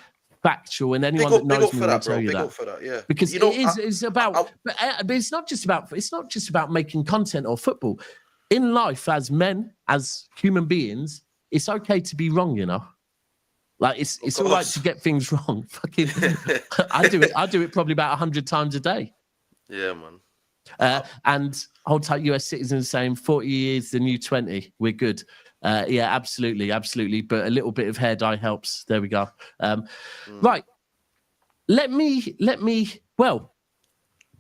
factual. And anyone that knows me will tell you that. For that, yeah. Because it's about, but it's not just about making content or football. In life, as men, as human beings, it's okay to be wrong, you know. Like it's all right to get things wrong. Fucking, I do it probably about 100 times a day. Yeah, man. And hold tight, US citizens saying 40 years the new 20. We're good. Yeah, absolutely. But a little bit of hair dye helps. There we go. Right. Let me. Well,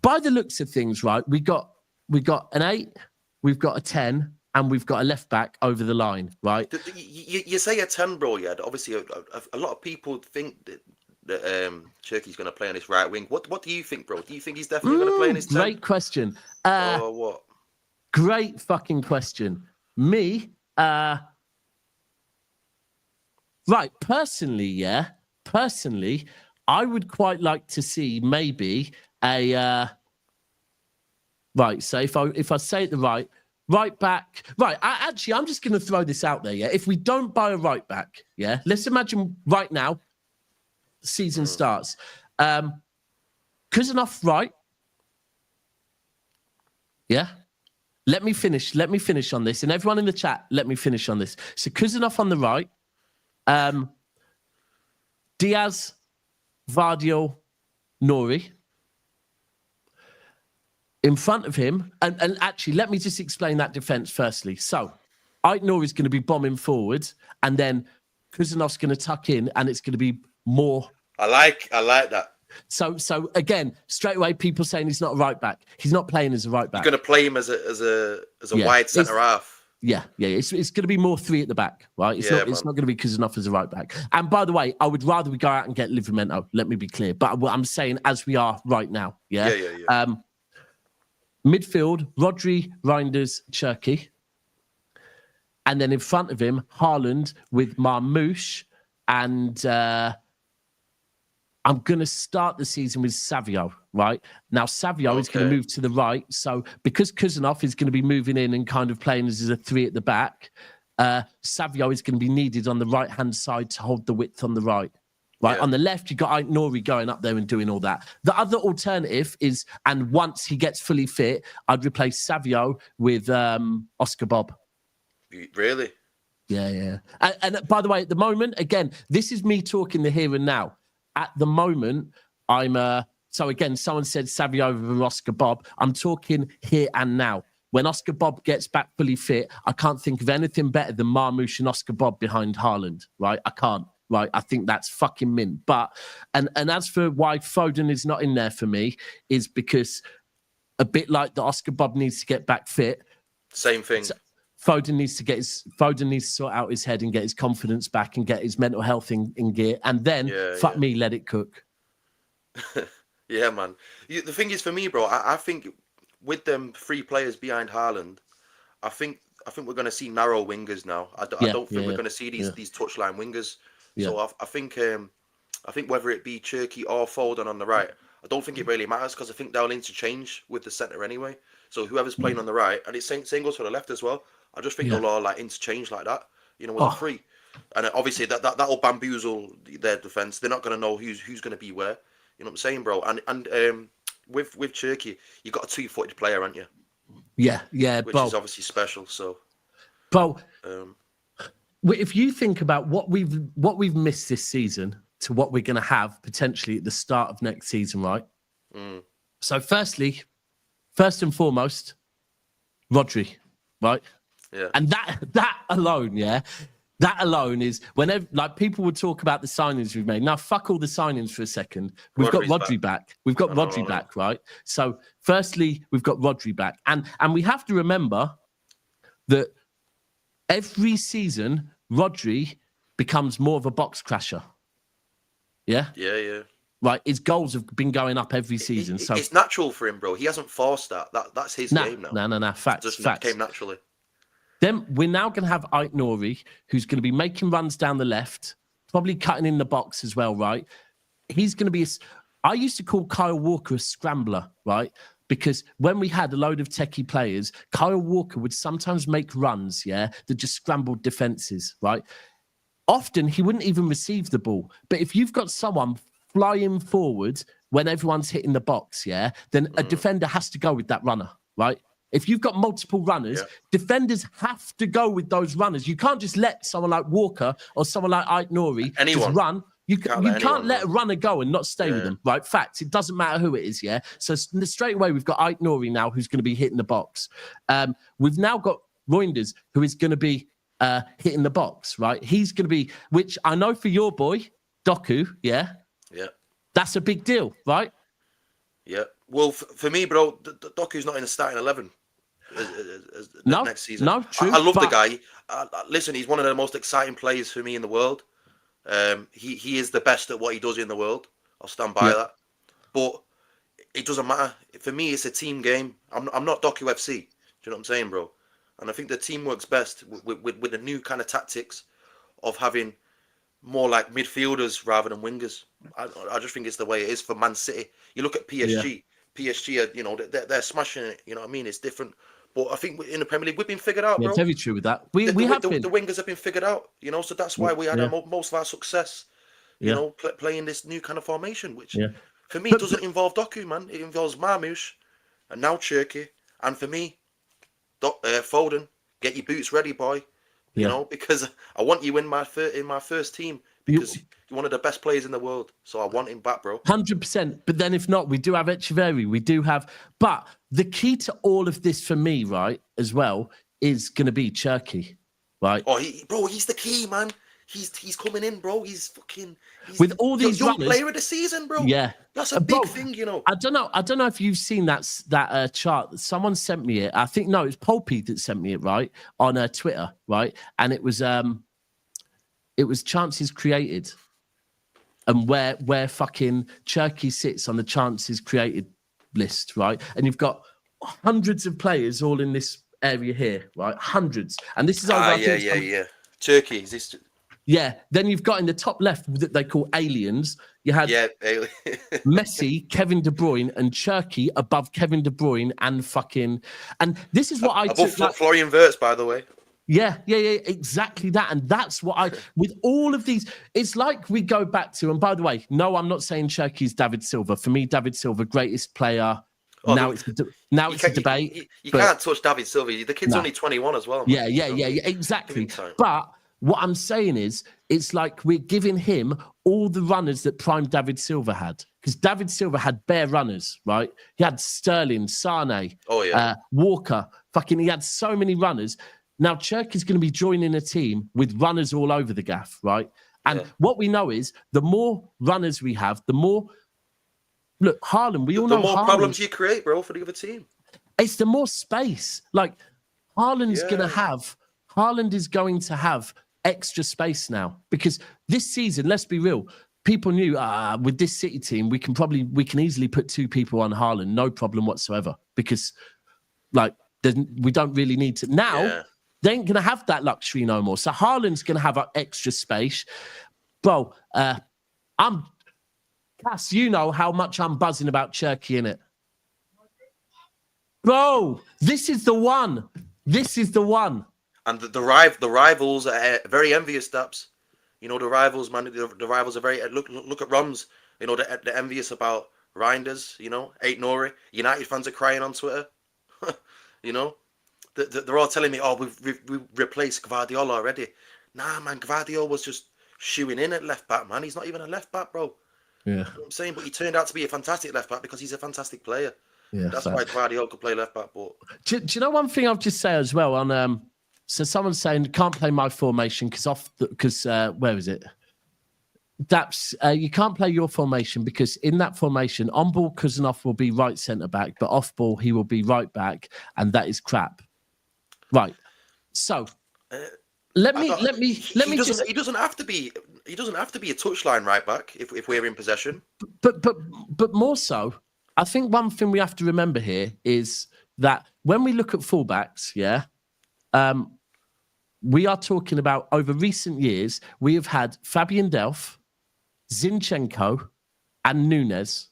by the looks of things, right, we got an 8, we've got a 10, and we've got a left back over the line, right? You say a 10, bro. Yeah, obviously a lot of people think that Cherki's going to play on his right wing. What do you think, bro? Do you think he's definitely going to play on his 10? Great question. Or what? Great fucking question. Me, right, personally, I would quite like to see maybe a right. So if I say it the right back, right. I'm just going to throw this out there. Yeah, if we don't buy a right back, yeah, let's imagine right now, season starts. Kuzanov right. Yeah. Let me finish on this, and everyone in the chat, let me finish on this. So Kuzanov on the right, Diaz, Vardio, Nouri. In front of him, and actually, let me just explain that defense firstly. So, Ait-Nouri is going to be bombing forward, and then Kuzanov's going to tuck in, and it's going to be more. I like that. So again, straight away, people saying he's not a right back. He's not playing as a right back. You're going to play him as a wide centre half. Yeah. It's going to be more 3 at the back, right? It's not going to be Kuzanov as a right back. And by the way, I would rather we go out and get Livramento. Let me be clear. But what I'm saying, as we are right now, yeah. Midfield, Rodri, Reijnders, Cherki. And then in front of him, Haaland with Marmoush. And I'm going to start the season with Savio, right? Now, Savio is going to move to the right. So because Kuzanov is going to be moving in and kind of playing as a 3 at the back, Savio is going to be needed on the right-hand side to hold the width on the right. Right, on the left, you've got Ait-Nouri going up there and doing all that. The other alternative is, and once he gets fully fit, I'd replace Savio with Oscar Bobb. Really? Yeah. And by the way, at the moment, again, this is me talking the here and now. At the moment, I'm so again, someone said Savio over Oscar Bobb. I'm talking here and now. When Oscar Bobb gets back fully fit, I can't think of anything better than Marmoush and Oscar Bobb behind Haaland. Right, I can't. Right, I think that's fucking mint. But and as for why Foden is not in there for me, is because a bit like the Oscar Bobb needs to get back fit. Same thing. Foden needs to sort out his head and get his confidence back and get his mental health in gear. And then me, let it cook. Yeah, man. The thing is, for me, bro, I think with them 3 players behind Haaland, I think we're going to see narrow wingers now. I don't think we're going to see these touchline wingers. Yeah. So I think whether it be Cherki or Foden on the right, I don't think it really matters because I think they'll interchange with the centre anyway. So whoever's playing on the right, and it's same goes for the left as well. I just think they'll all like interchange like that, you know, with the 3. And obviously that'll bamboozle their defence. They're not going to know who's going to be where. You know what I'm saying, bro? And with Cherki, you got a 2-footed player, haven't you? Yeah, which is obviously special. So, Bo. If you think about what we've missed this season to what we're going to have potentially at the start of next season, right? So first and foremost, Rodri, right? Yeah. And that alone, That alone is whenever like people would talk about the signings we've made. Now, fuck all the signings for a second. We've got Rodri back. We've got Rodri back, right? So, firstly, we've got Rodri back, and we have to remember that every season Rodri becomes more of a box crasher. Yeah. Right, his goals have been going up every season. So it's natural for him, bro. He hasn't forced that. That's his game now. No. Facts. It just came naturally. Then we're now going to have Aït-Nouri, who's going to be making runs down the left, probably cutting in the box as well, right? He's going to be I used to call Kyle Walker a scrambler, right? Because when we had a load of techie players, Kyle Walker would sometimes make runs, that just scrambled defenses, right? Often he wouldn't even receive the ball. But if you've got someone flying forward when everyone's hitting the box, then a defender has to go with that runner, right? If you've got multiple runners, defenders have to go with those runners. You can't just let someone like Walker or someone like Aït-Nouri just run. You can't let a runner go and not stay with them, right? Facts. It doesn't matter who it is, So straight away, we've got Aït-Nouri now who's going to be hitting the box. We've now got Reijnders who is going to be hitting the box, right? He's going to be, which I know for your boy, Doku, that's a big deal, right? Yeah. Well, for me, bro, Doku's not in the starting 11 next season. No, true. I love the guy. Listen, he's one of the most exciting players for me in the world. He is the best at what he does in the world. I'll stand by that. But it doesn't matter. For me, it's a team game. I'm not Doku FC. Do you know what I'm saying, bro? And I think the team works best with the new kind of tactics of having more like midfielders rather than wingers. I just think it's the way it is for Man City. You look at PSG. PSG are, they're smashing it. You know what I mean? It's different. But I think in the Premier League, we've been figured out, bro. Yeah, very true with that. The wingers have been figured out, so that's why we had most of our success, playing this new kind of formation, which for me doesn't involve Doku, man. It involves Marmoush and now Cherki. And for me, Foden, get your boots ready, boy. Because I want you in my first team because you're one of the best players in the world. So I want him back, bro. 100%. But then if not, we do have Echeverri. We do have... But the key to all of this for me, right, as well, is going to be Cherki, right? Oh, he's the key, man. He's coming in, bro. He's with all these young runners, player of the season, bro. Yeah, that's a big thing, I don't know if you've seen that chart. Someone sent me it. I think no, it's Polpy that sent me it, right, on Twitter, right, and it was chances created, and where fucking Cherki sits on the chances created list, right, and you've got hundreds of players all in this area here, right, hundreds, and this is Cherki, is this? Yeah, then you've got in the top left that they call aliens. You had Messi, Kevin De Bruyne, and Cherki above Kevin De Bruyne and this is what I took. Florian Wirtz, by the way. Yeah, exactly that. And that's what with all of these, it's like we go back to, and by the way, no, I'm not saying Cherki's David Silva. For me, David Silva, greatest player. Now it's a debate. You can't touch David Silva. The kid's only 21 as well. Man. Yeah, exactly. But what I'm saying is, it's like we're giving him all the runners that prime David Silva had. Because David Silva had bare runners, right? He had Sterling, Sane, Walker. He had so many runners. Now, Cherki's going to be joining a team with runners all over the gaff, right? And what we know is the more runners we have, the more... Look, Haaland, we all know the more Haaland, problems you create, bro, for the other team. It's the more space. Like, Haaland is going to have extra space now because this season, let's be real, people knew with this City team we can easily put two people on Haaland, no problem whatsoever, because we don't really need to now. They ain't gonna have that luxury no more. So Haaland's gonna have extra space, bro. Cass, you know how much I'm buzzing about Cherki, innit? Bro, this is the one. And the rivals are very envious, Daps. The rivals, man. The rivals are very look at Roms. They're envious about Reijnders. Ait-Nouri. United fans are crying on Twitter. They're all telling me, "Oh, we've replaced Guardiola already." Nah, man. Guardiola was just shooing in at left back, man. He's not even a left back, bro. Yeah, you know what I'm saying, but he turned out to be a fantastic left back because he's a fantastic player. Yeah, that's why Guardiola could play left back. But do you know one thing I'll just say as well on So someone's saying can't play my formation because where is it? That's you can't play your formation because in that formation, on ball Kuzanov will be right centre back, but off ball he will be right back, and that is crap. Right. So let me he doesn't have to be a touchline right back if we're in possession. But more so, I think one thing we have to remember here is that when we look at fullbacks, we are talking about over recent years, we have had Fabian Delph, Zinchenko, and Nunes.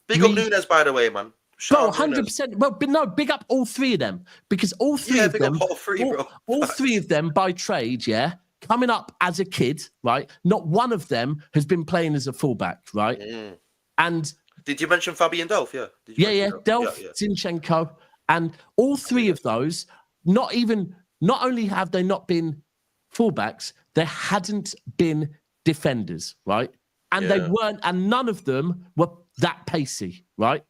Big up Nunes, by the way, man. Bro, 100%. Well, but no, big up all three of them because all three of them, all three of them by trade, coming up as a kid, right? Not one of them has been playing as a fullback, right? Mm. And did you mention Fabian Delph? Yeah. Delph, Zinchenko, and all three of those. Not only have they not been fullbacks, they hadn't been defenders, right? And they weren't, and none of them were that pacey, right?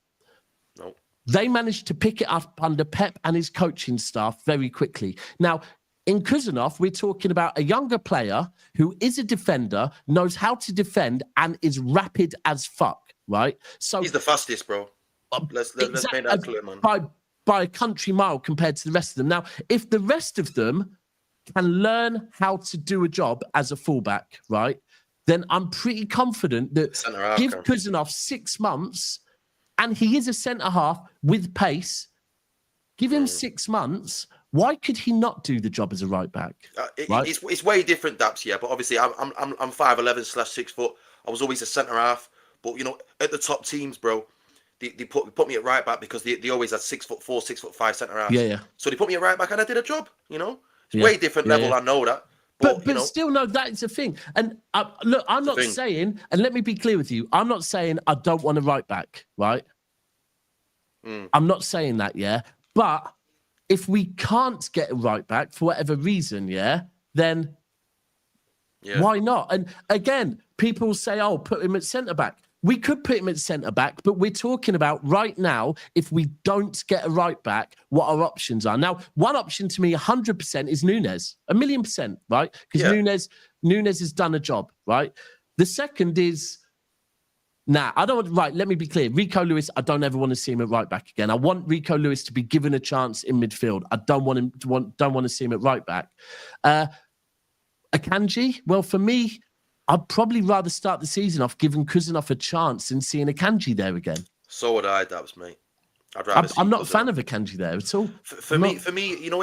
No. They managed to pick it up under Pep and his coaching staff very quickly. Now, in Kuzanov, we're talking about a younger player who is a defender, knows how to defend, and is rapid as fuck, right? So he's the fastest, bro. Let's make that clear, man. By a country mile compared to the rest of them. Now, if the rest of them can learn how to do a job as a fullback, right, then I'm pretty confident that give Kuzanov 6 months, and he is a centre-half with pace. Give him 6 months. Why could he not do the job as a right back? Right? It's way different, Daps, but obviously I'm 5'11/6 I was always a centre-half, but at the top teams, bro, they put me at right back because they always had 6'4", 6'5" centre half. Yeah. So they put me at right back and I did a job. It's way different level. I know that, but still, no, that is a thing. And look, I'm not saying, and let me be clear with you, I'm not saying I don't want a right back, right? I'm not saying that, But if we can't get a right back for whatever reason, then why not? And again, people say, "Oh, put him at centre back." We could put him at centre back, but we're talking about right now, if we don't get a right back, what our options are. Now, one option to me, 100%, is Nunes. 1,000,000%, right? Because Nunes has done a job, right? The second is, I don't want, right, let me be clear. Rico Lewis, I don't ever want to see him at right back again. I want Rico Lewis to be given a chance in midfield. I don't want to see him at right back. Akanji, well, for me, I'd probably rather start the season off giving Kuzanov a chance and seeing Akanji there again. So would I, Dabs, mate. I'm not a fan of Akanji there at all. For me, when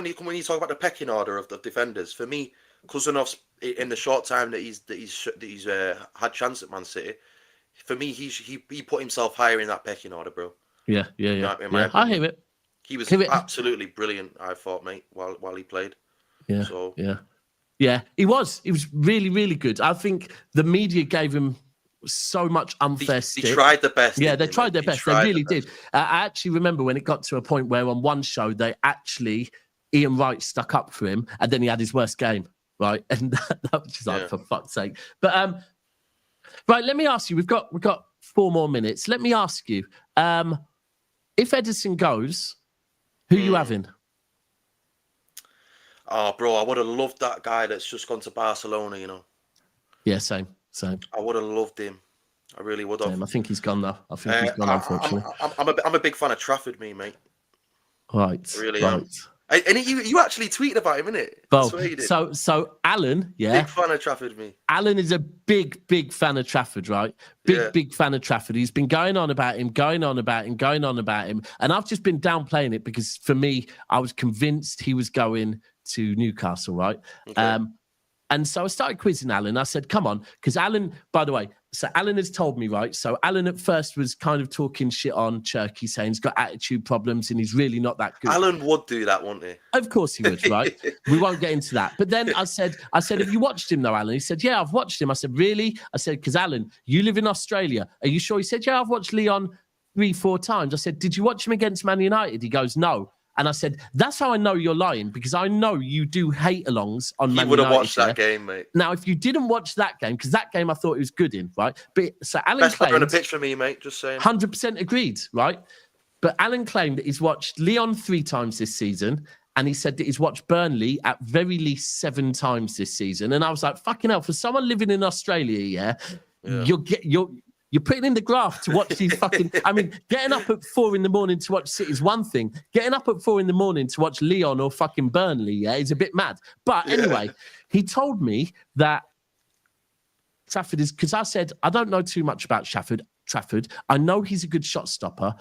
you talk about the pecking order of the defenders, for me, Kuzanov's in the short time that he's had chance at Man City, for me, he put himself higher in that pecking order, bro. Yeah. I hear it. He was absolutely brilliant, I thought, mate, while he played. Yeah. So Yeah, he was. He was really, really good. I think the media gave him so much unfair stick. They tried the best. Yeah, they tried their best. They really did. I actually remember when it got to a point where on one show, Ian Wright stuck up for him, and then he had his worst game, right? And that was just like, for fuck's sake. But, right, let me ask you, we've got 4 more minutes. Let me ask you, if Ederson goes, who are you having? Oh, bro, I would have loved that guy that's just gone to Barcelona, Yeah, same. I would have loved him. I really would have. I think he's gone, though. I think he's gone, unfortunately. I'm a big fan of Trafford, mate. Right. I really am. And you actually tweeted about him, innit? Well, so Alan, big fan of Trafford, me. Alan is a big fan of Trafford, right? Big fan of Trafford. He's been going on about him. And I've just been downplaying it because for me, I was convinced he was going to Newcastle, right? Okay. And so I started quizzing Alan. I said, come on, because Alan, by the way, so Alan has told me, right? So Alan at first was kind of talking shit on Cherki, saying he's got attitude problems and he's really not that good. Alan would do that, wouldn't he? Of course he would, right? We won't get into that. But then I said, have you watched him though, Alan? He said, yeah, I've watched him. I said, really? I said, because Alan, you live in Australia. Are you sure? He said, yeah, I've watched Lyon 3-4 times. I said, did you watch him against Man United? He goes, no. And I said, that's how I know you're lying, because I know you do hate-alongs on Man United. You would have watched that game, mate. Now, if you didn't watch that game, because that game I thought it was good in, right? But so Alan best player claimed, in a pitch for me, mate, just saying. 100% agreed, right? But Alan claimed that he's watched Lyon 3 times this season and he said that he's watched Burnley at very least 7 times this season. And I was like, fucking hell, for someone living in Australia, you're putting in the graft to watch these fucking... I mean, getting up at 4 in the morning to watch City is one thing. Getting up at 4 in the morning to watch Lyon or fucking Burnley, is a bit mad. But anyway, he told me that Trafford is... Because I said, I don't know too much about Trafford. I know he's a good shot stopper,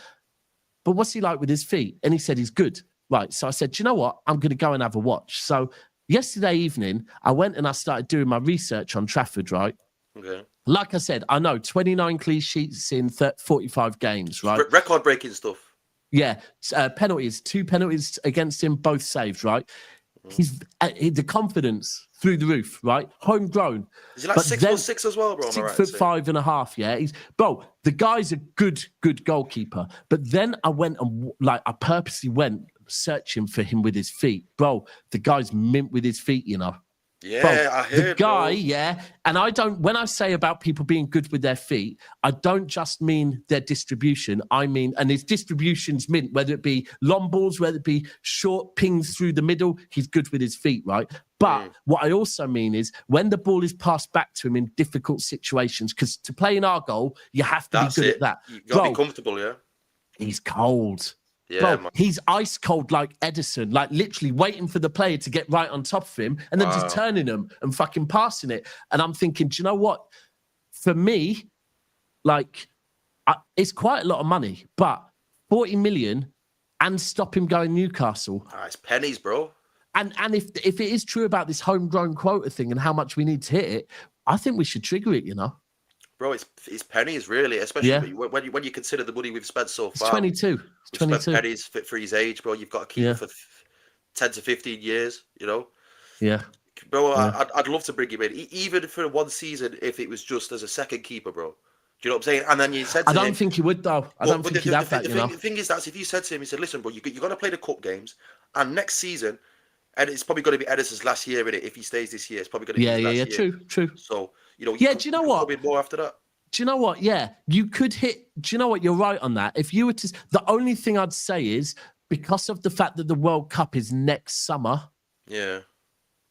but what's he like with his feet? And he said he's good. Right, so I said, do you know what? I'm going to go and have a watch. So yesterday evening, I went and I started doing my research on Trafford, right? Okay. Like I said, I know 29 clean sheets in 45 games, right? Record-breaking stuff. Yeah, penalties, 2 penalties against him, both saved, right? He's the confidence through the roof, right? Homegrown. Is he like 6'6" as well, bro? 6'5.5", yeah. The guy's a good goalkeeper. But then I went and I purposely went searching for him with his feet, bro. The guy's mint with his feet, you know. Yeah, bro, I heard. The guy, bro. yeah. And when I say about people being good with their feet, I don't just mean their distribution. I mean, and his distribution's mint, whether it be long balls, whether it be short pings through the middle, he's good with his feet, right? But what I also mean is when the ball is passed back to him in difficult situations, because to play in our goal, you have to be good at that. You got to be comfortable, yeah? He's cold. Yeah, bro, he's ice cold like Ederson, like literally waiting for the player to get right on top of him and then just turning them and fucking passing it. And I'm thinking, do you know what? For me, it's quite a lot of money, but 40 million and stop him going Newcastle. It's pennies, bro. And if it is true about this homegrown quota thing and how much we need to hit it, I think we should trigger it, you know? Bro, it's pennies, really, especially when you consider the money we've spent so far. It's 22. It's 22. Spent pennies for his age, bro. You've got to keep him for 10 to 15 years, you know? Yeah. Bro, I'd love to bring him in, even for one season, if it was just as a second keeper, bro. Do you know what I'm saying? And then you said to him... I don't think he would, though. I don't think he'd have that, you know? The thing is that if you said to him, he said, listen, bro, you're going to play the cup games, and next season, and it's probably going to be Ederson's last year in it. If he stays this year, it's probably going to be his last year. True. So, you know... do you know what? Probably more after that. Do you know what? Yeah, you could hit. Do you know what? You're right on that. If you were to, the only thing I'd say is because of the fact that the World Cup is next summer. Yeah,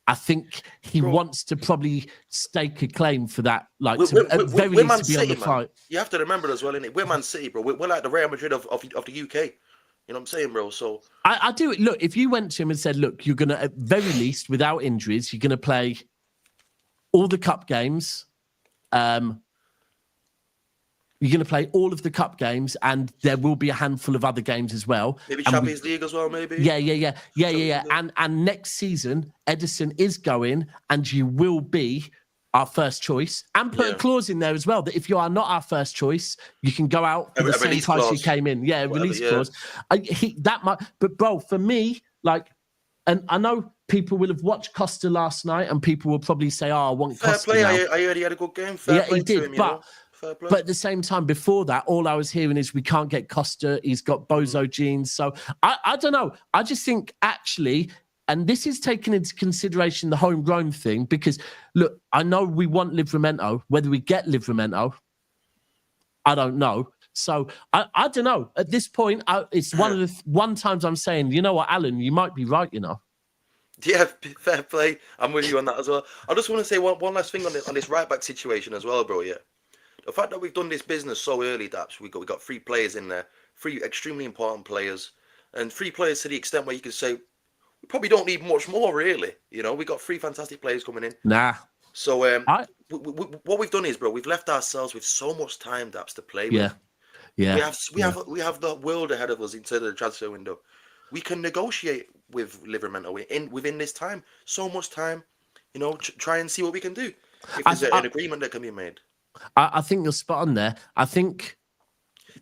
I think he wants to probably stake a claim for that. Like, at very least to be on the fight. You have to remember as well, innit? We're Man City, bro. We're like the Real Madrid of the UK. You know what I'm saying, bro? So I do it. Look, if you went to him and said, "Look, you're gonna at very least, without injuries, you're gonna play all the cup games." You're going to play all of the cup games, and there will be a handful of other games as well. Maybe Champions League as well, maybe. Yeah. And next season, Ederson is going, and you will be our first choice. And put a clause in there as well that if you are not our first choice, you can go out for the same price you came in. Yeah, release clause. But bro, for me, and I know people will have watched Costa last night, and people will probably say, "Oh, I want Costa." Fair play. I heard he had a good game. Fair play he did, to him, but. But at the same time, before that, all I was hearing is we can't get Costa. He's got bozo genes. So I don't know. I just think actually, and this is taking into consideration the homegrown thing, because look, I know we want Livramento. Whether we get Livramento, I don't know. So I don't know. At this point, it's one of the times I'm saying, you know what, Alan, you might be right, you know. Yeah, fair play. I'm with you on that as well. I just want to say one last thing on this right back situation as well, bro. Yeah. The fact that we've done this business so early, Daps, we got 3 players in there, 3 extremely important players, and 3 players to the extent where you could say we probably don't need much more, really. You know, we got 3 fantastic players coming in. Nah. So what we've done is, bro, we've left ourselves with so much time, Daps, to play with. Yeah. We have the world ahead of us in terms of the transfer window. We can negotiate with Livramento within this time. So much time, you know, try and see what we can do. If there's an agreement that can be made. I think you're spot on there. I think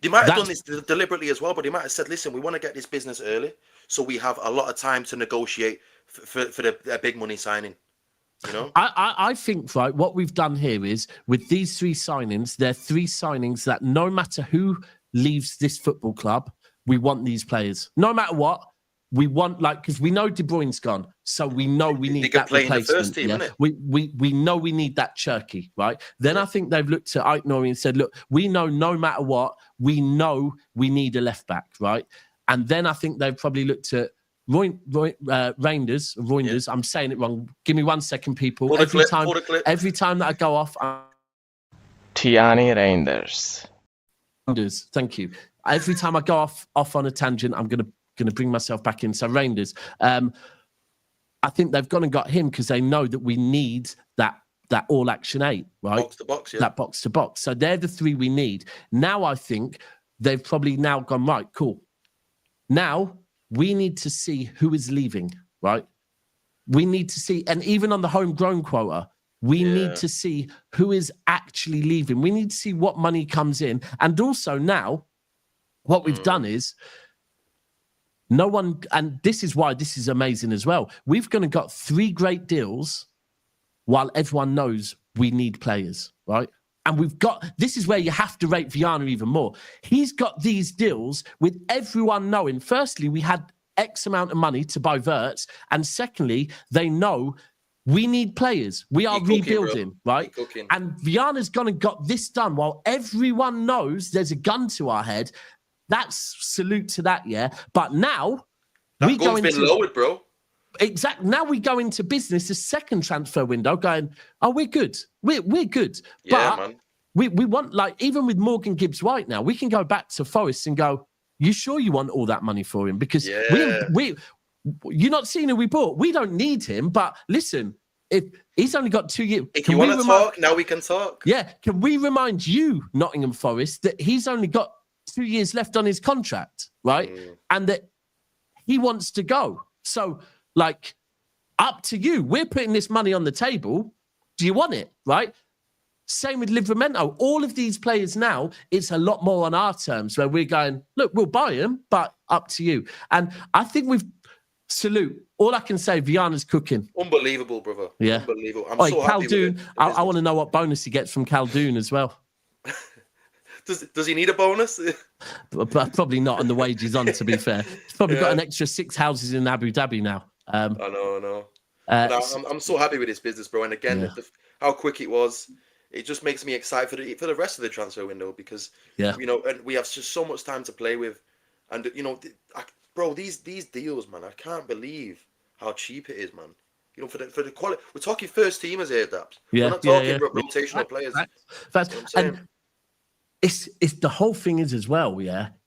they might have done this deliberately as well, but they might have said, listen, we want to get this business early, so we have a lot of time to negotiate for the big money signing. You know? I think, right, what we've done here is, with these 3 signings, they're 3 signings that no matter who leaves this football club, we want these players. No matter what. We want, because we know De Bruyne's gone, so we know we need that replacement. The first team, we know we need that Cherki, right? Then I think they've looked at Aït-Nouri and said, look, we know no matter what, we know we need a left back, right? And then I think they've probably looked at Reijnders. I'm saying it wrong. Give me 1 second, people. Pull Every the clip. time that I go off, Teijanni Reijnders. Thank you. Every time I go off on a tangent, I'm gonna bring myself back in. So Reijnders, I think they've gone and got him because they know that we need that all action 8, right? Box to box, yeah. That box to box. So they're the 3 we need. Now I think they've probably now gone, right, cool. Now we need to see who is leaving, right? We need to see, and even on the homegrown quota, we need to see who is actually leaving. We need to see what money comes in. And also now, what we've done is no one, and this is why this is amazing as well. We've gonna got 3 great deals while everyone knows we need players, right? And this is where you have to rate Viana even more. He's got these deals with everyone knowing, firstly, we had X amount of money to buy Verts, and secondly, they know we need players. We are rebuilding, right? And Viana's gone and got this done while everyone knows there's a gun to our head. That's salute to that, yeah. But now that gun's been lowered, bro. Exactly. Now we go into business, the second transfer window, going, oh, we're good. We're good. Yeah, but man. We want, like, even with Morgan Gibbs-White now, we can go back to Forest and go, you sure you want all that money for him? Because you're not seeing who we bought. We don't need him. But listen, if he's only got 2 years. If you want to talk, now we can talk. Yeah. Can we remind you, Nottingham Forest, that he's only got 2 years left on his contract, right? And that he wants to go. So, like, up to you. We're putting this money on the table. Do you want it, right? Same with Livramento. All of these players now, it's a lot more on our terms where we're going, look, we'll buy him, but up to you. And I think salute. All I can say, Viana's cooking. Unbelievable, brother. Yeah. Unbelievable. I'm so happy with it. I want to know what bonus he gets from Khaldoon as well. Does he need a bonus? But probably not on the wage he's on, to be fair. He's probably got an extra 6 houses in Abu Dhabi now. I know. I'm so happy with this business, bro. And again, how quick it was, it just makes me excited for the rest of the transfer window because, you know, and we have just so much time to play with. And, you know, bro, these deals, man, I can't believe how cheap it is, man. You know, for the quality, we're talking first teamers here, Dabs. We're not talking rotational players. That's, and it's the whole thing is as well,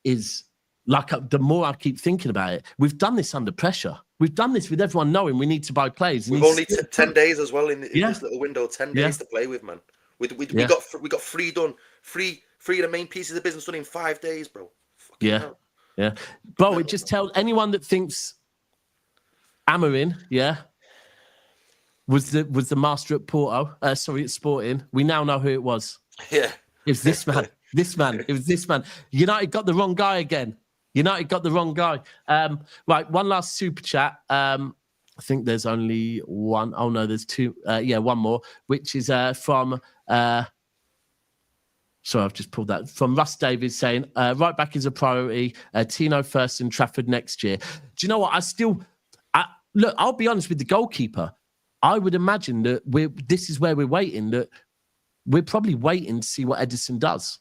is like the more I keep thinking about it, we've done this under pressure. We've done this with everyone knowing we need to buy players. We've only 10 days as well in this little window. 10 days to play with, man. We got 3 done. 3 of the main pieces of business done in 5 days, bro. Fucking hell. Yeah. Bro, it just tells anyone that thinks Amorim, was the master at Porto. At Sporting. We now know who it was. Yeah. It was this man. It was this man. United got the wrong guy again. Right, one last super chat. I think there's only one. Oh, no, there's 2. One more, which is from... Sorry, I've just pulled that. From Russ Davies saying, right back is a priority. Tino first and Trafford next year. Do you know what? Look, I'll be honest with the goalkeeper. I would imagine that this is where we're waiting, that we're probably waiting to see what Ederson does.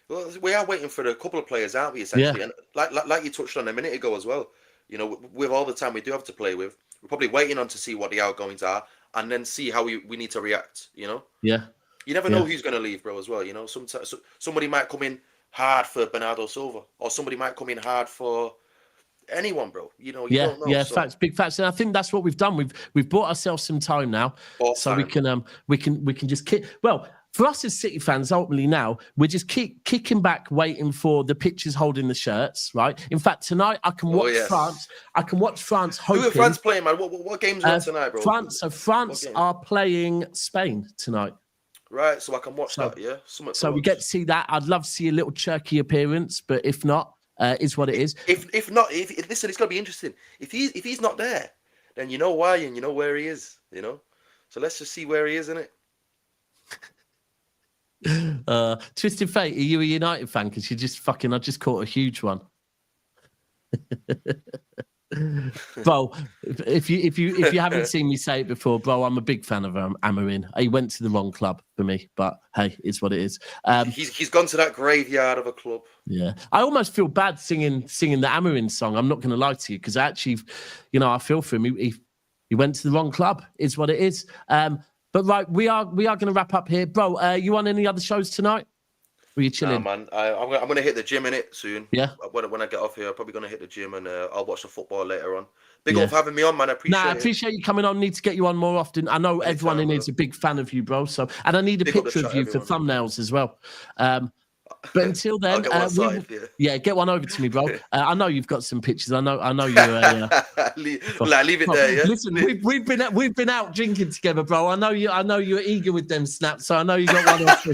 Well, we are waiting for a couple of players, aren't we, essentially? Yeah. And like you touched on a minute ago as well, you know, with all the time we do have to play with, we're probably waiting on to see what the outgoings are and then see how we need to react, you know? Yeah. You never know who's going to leave, bro, as well, you know? Sometimes somebody might come in hard for Bernardo Silva or somebody might come in hard for anyone, bro. You know, you don't know. Yeah, facts, big facts. And I think that's what we've done. We've bought ourselves some time now. We can just kick. Well, for us as City fans, ultimately now, we're just kicking back, waiting for the pitchers holding the shirts, right? In fact, tonight I can watch France. I can watch France hoping... Who are France playing, man? What games are on tonight, bro? France are playing Spain tonight. Right, so I can watch that, yeah? So we get to see that. I'd love to see a little Cherki appearance, but if not, is what it is. If not, listen, it's going to be interesting. If he's not there, then you know why and you know where he is, you know? So let's just see where he is, innit? Twisted Fate, are you a United fan? Because I just caught a huge one. Bro, if you haven't seen me say it before, bro, I'm a big fan of Amorim. He went to the wrong club for me, but hey, it's what it is. He's gone to that graveyard of a club. Yeah, I almost feel bad singing the Amorim song. I'm not going to lie to you, because actually, I feel for him. He went to the wrong club. Is what it is. But right, we are going to wrap up here, bro. You on any other shows tonight? Or are you chilling? Nah, man. I'm gonna hit the gym in it soon. Yeah. When I get off here, I'm probably gonna hit the gym and I'll watch the football later on. Big up for having me on, man. I appreciate you coming on. Need to get you on more often. I know everyone in here is a big fan of you, bro. So, and I need a picture of you for thumbnails as well. But until then, get one over to me, bro. I know you've got some pictures. I know you're. Leave it there. Yeah. Listen, we've been out drinking together, bro. I know you're eager with them snaps, so I know you got one or two.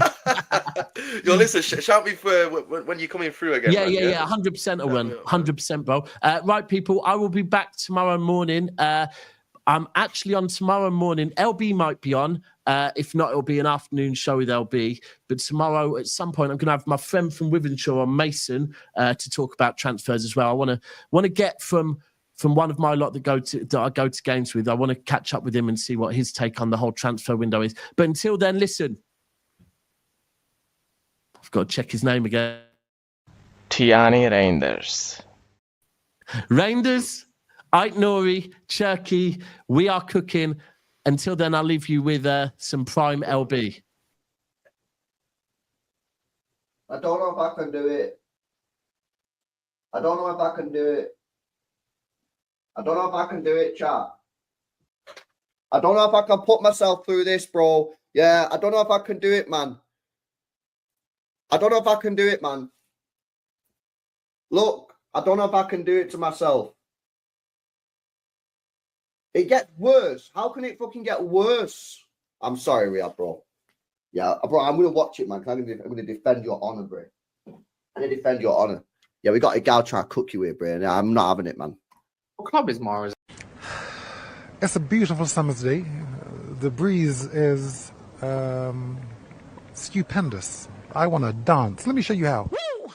Yo, listen, shout me for when you're coming through again. Yeah, 100% I'll run, 100%, bro. Right, people, I will be back tomorrow morning. I'm actually on tomorrow morning. LB might be on. If not, it'll be an afternoon show with LB. But tomorrow, at some point, I'm going to have my friend from Wivenshaw on, Mason, to talk about transfers as well. I want to get from one of my lot that I go to games with. I want to catch up with him and see what his take on the whole transfer window is. But until then, listen. I've got to check his name again. Teijanni Reijnders. Reijnders, Ait-Nouri, Cherki, we are cooking. Until then, I'll leave you with some prime LB. I don't know if I can do it. I don't know if I can do it. I don't know if I can do it, chat. I don't know if I can put myself through this, bro. Yeah, I don't know if I can do it, man. I don't know if I can do it, man. Look, I don't know if I can do it to myself. It gets worse. How can it fucking get worse? I'm sorry, Riyad, bro. Yeah, bro, I'm going to watch it, man. I'm going to defend your honor, bro. I'm going to defend your honor. Yeah, we got a gal trying to cook you here, bro. I'm not having it, man. What club is Mars? It's a beautiful summer's day. The breeze is stupendous. I want to dance. Let me show you how. Woo!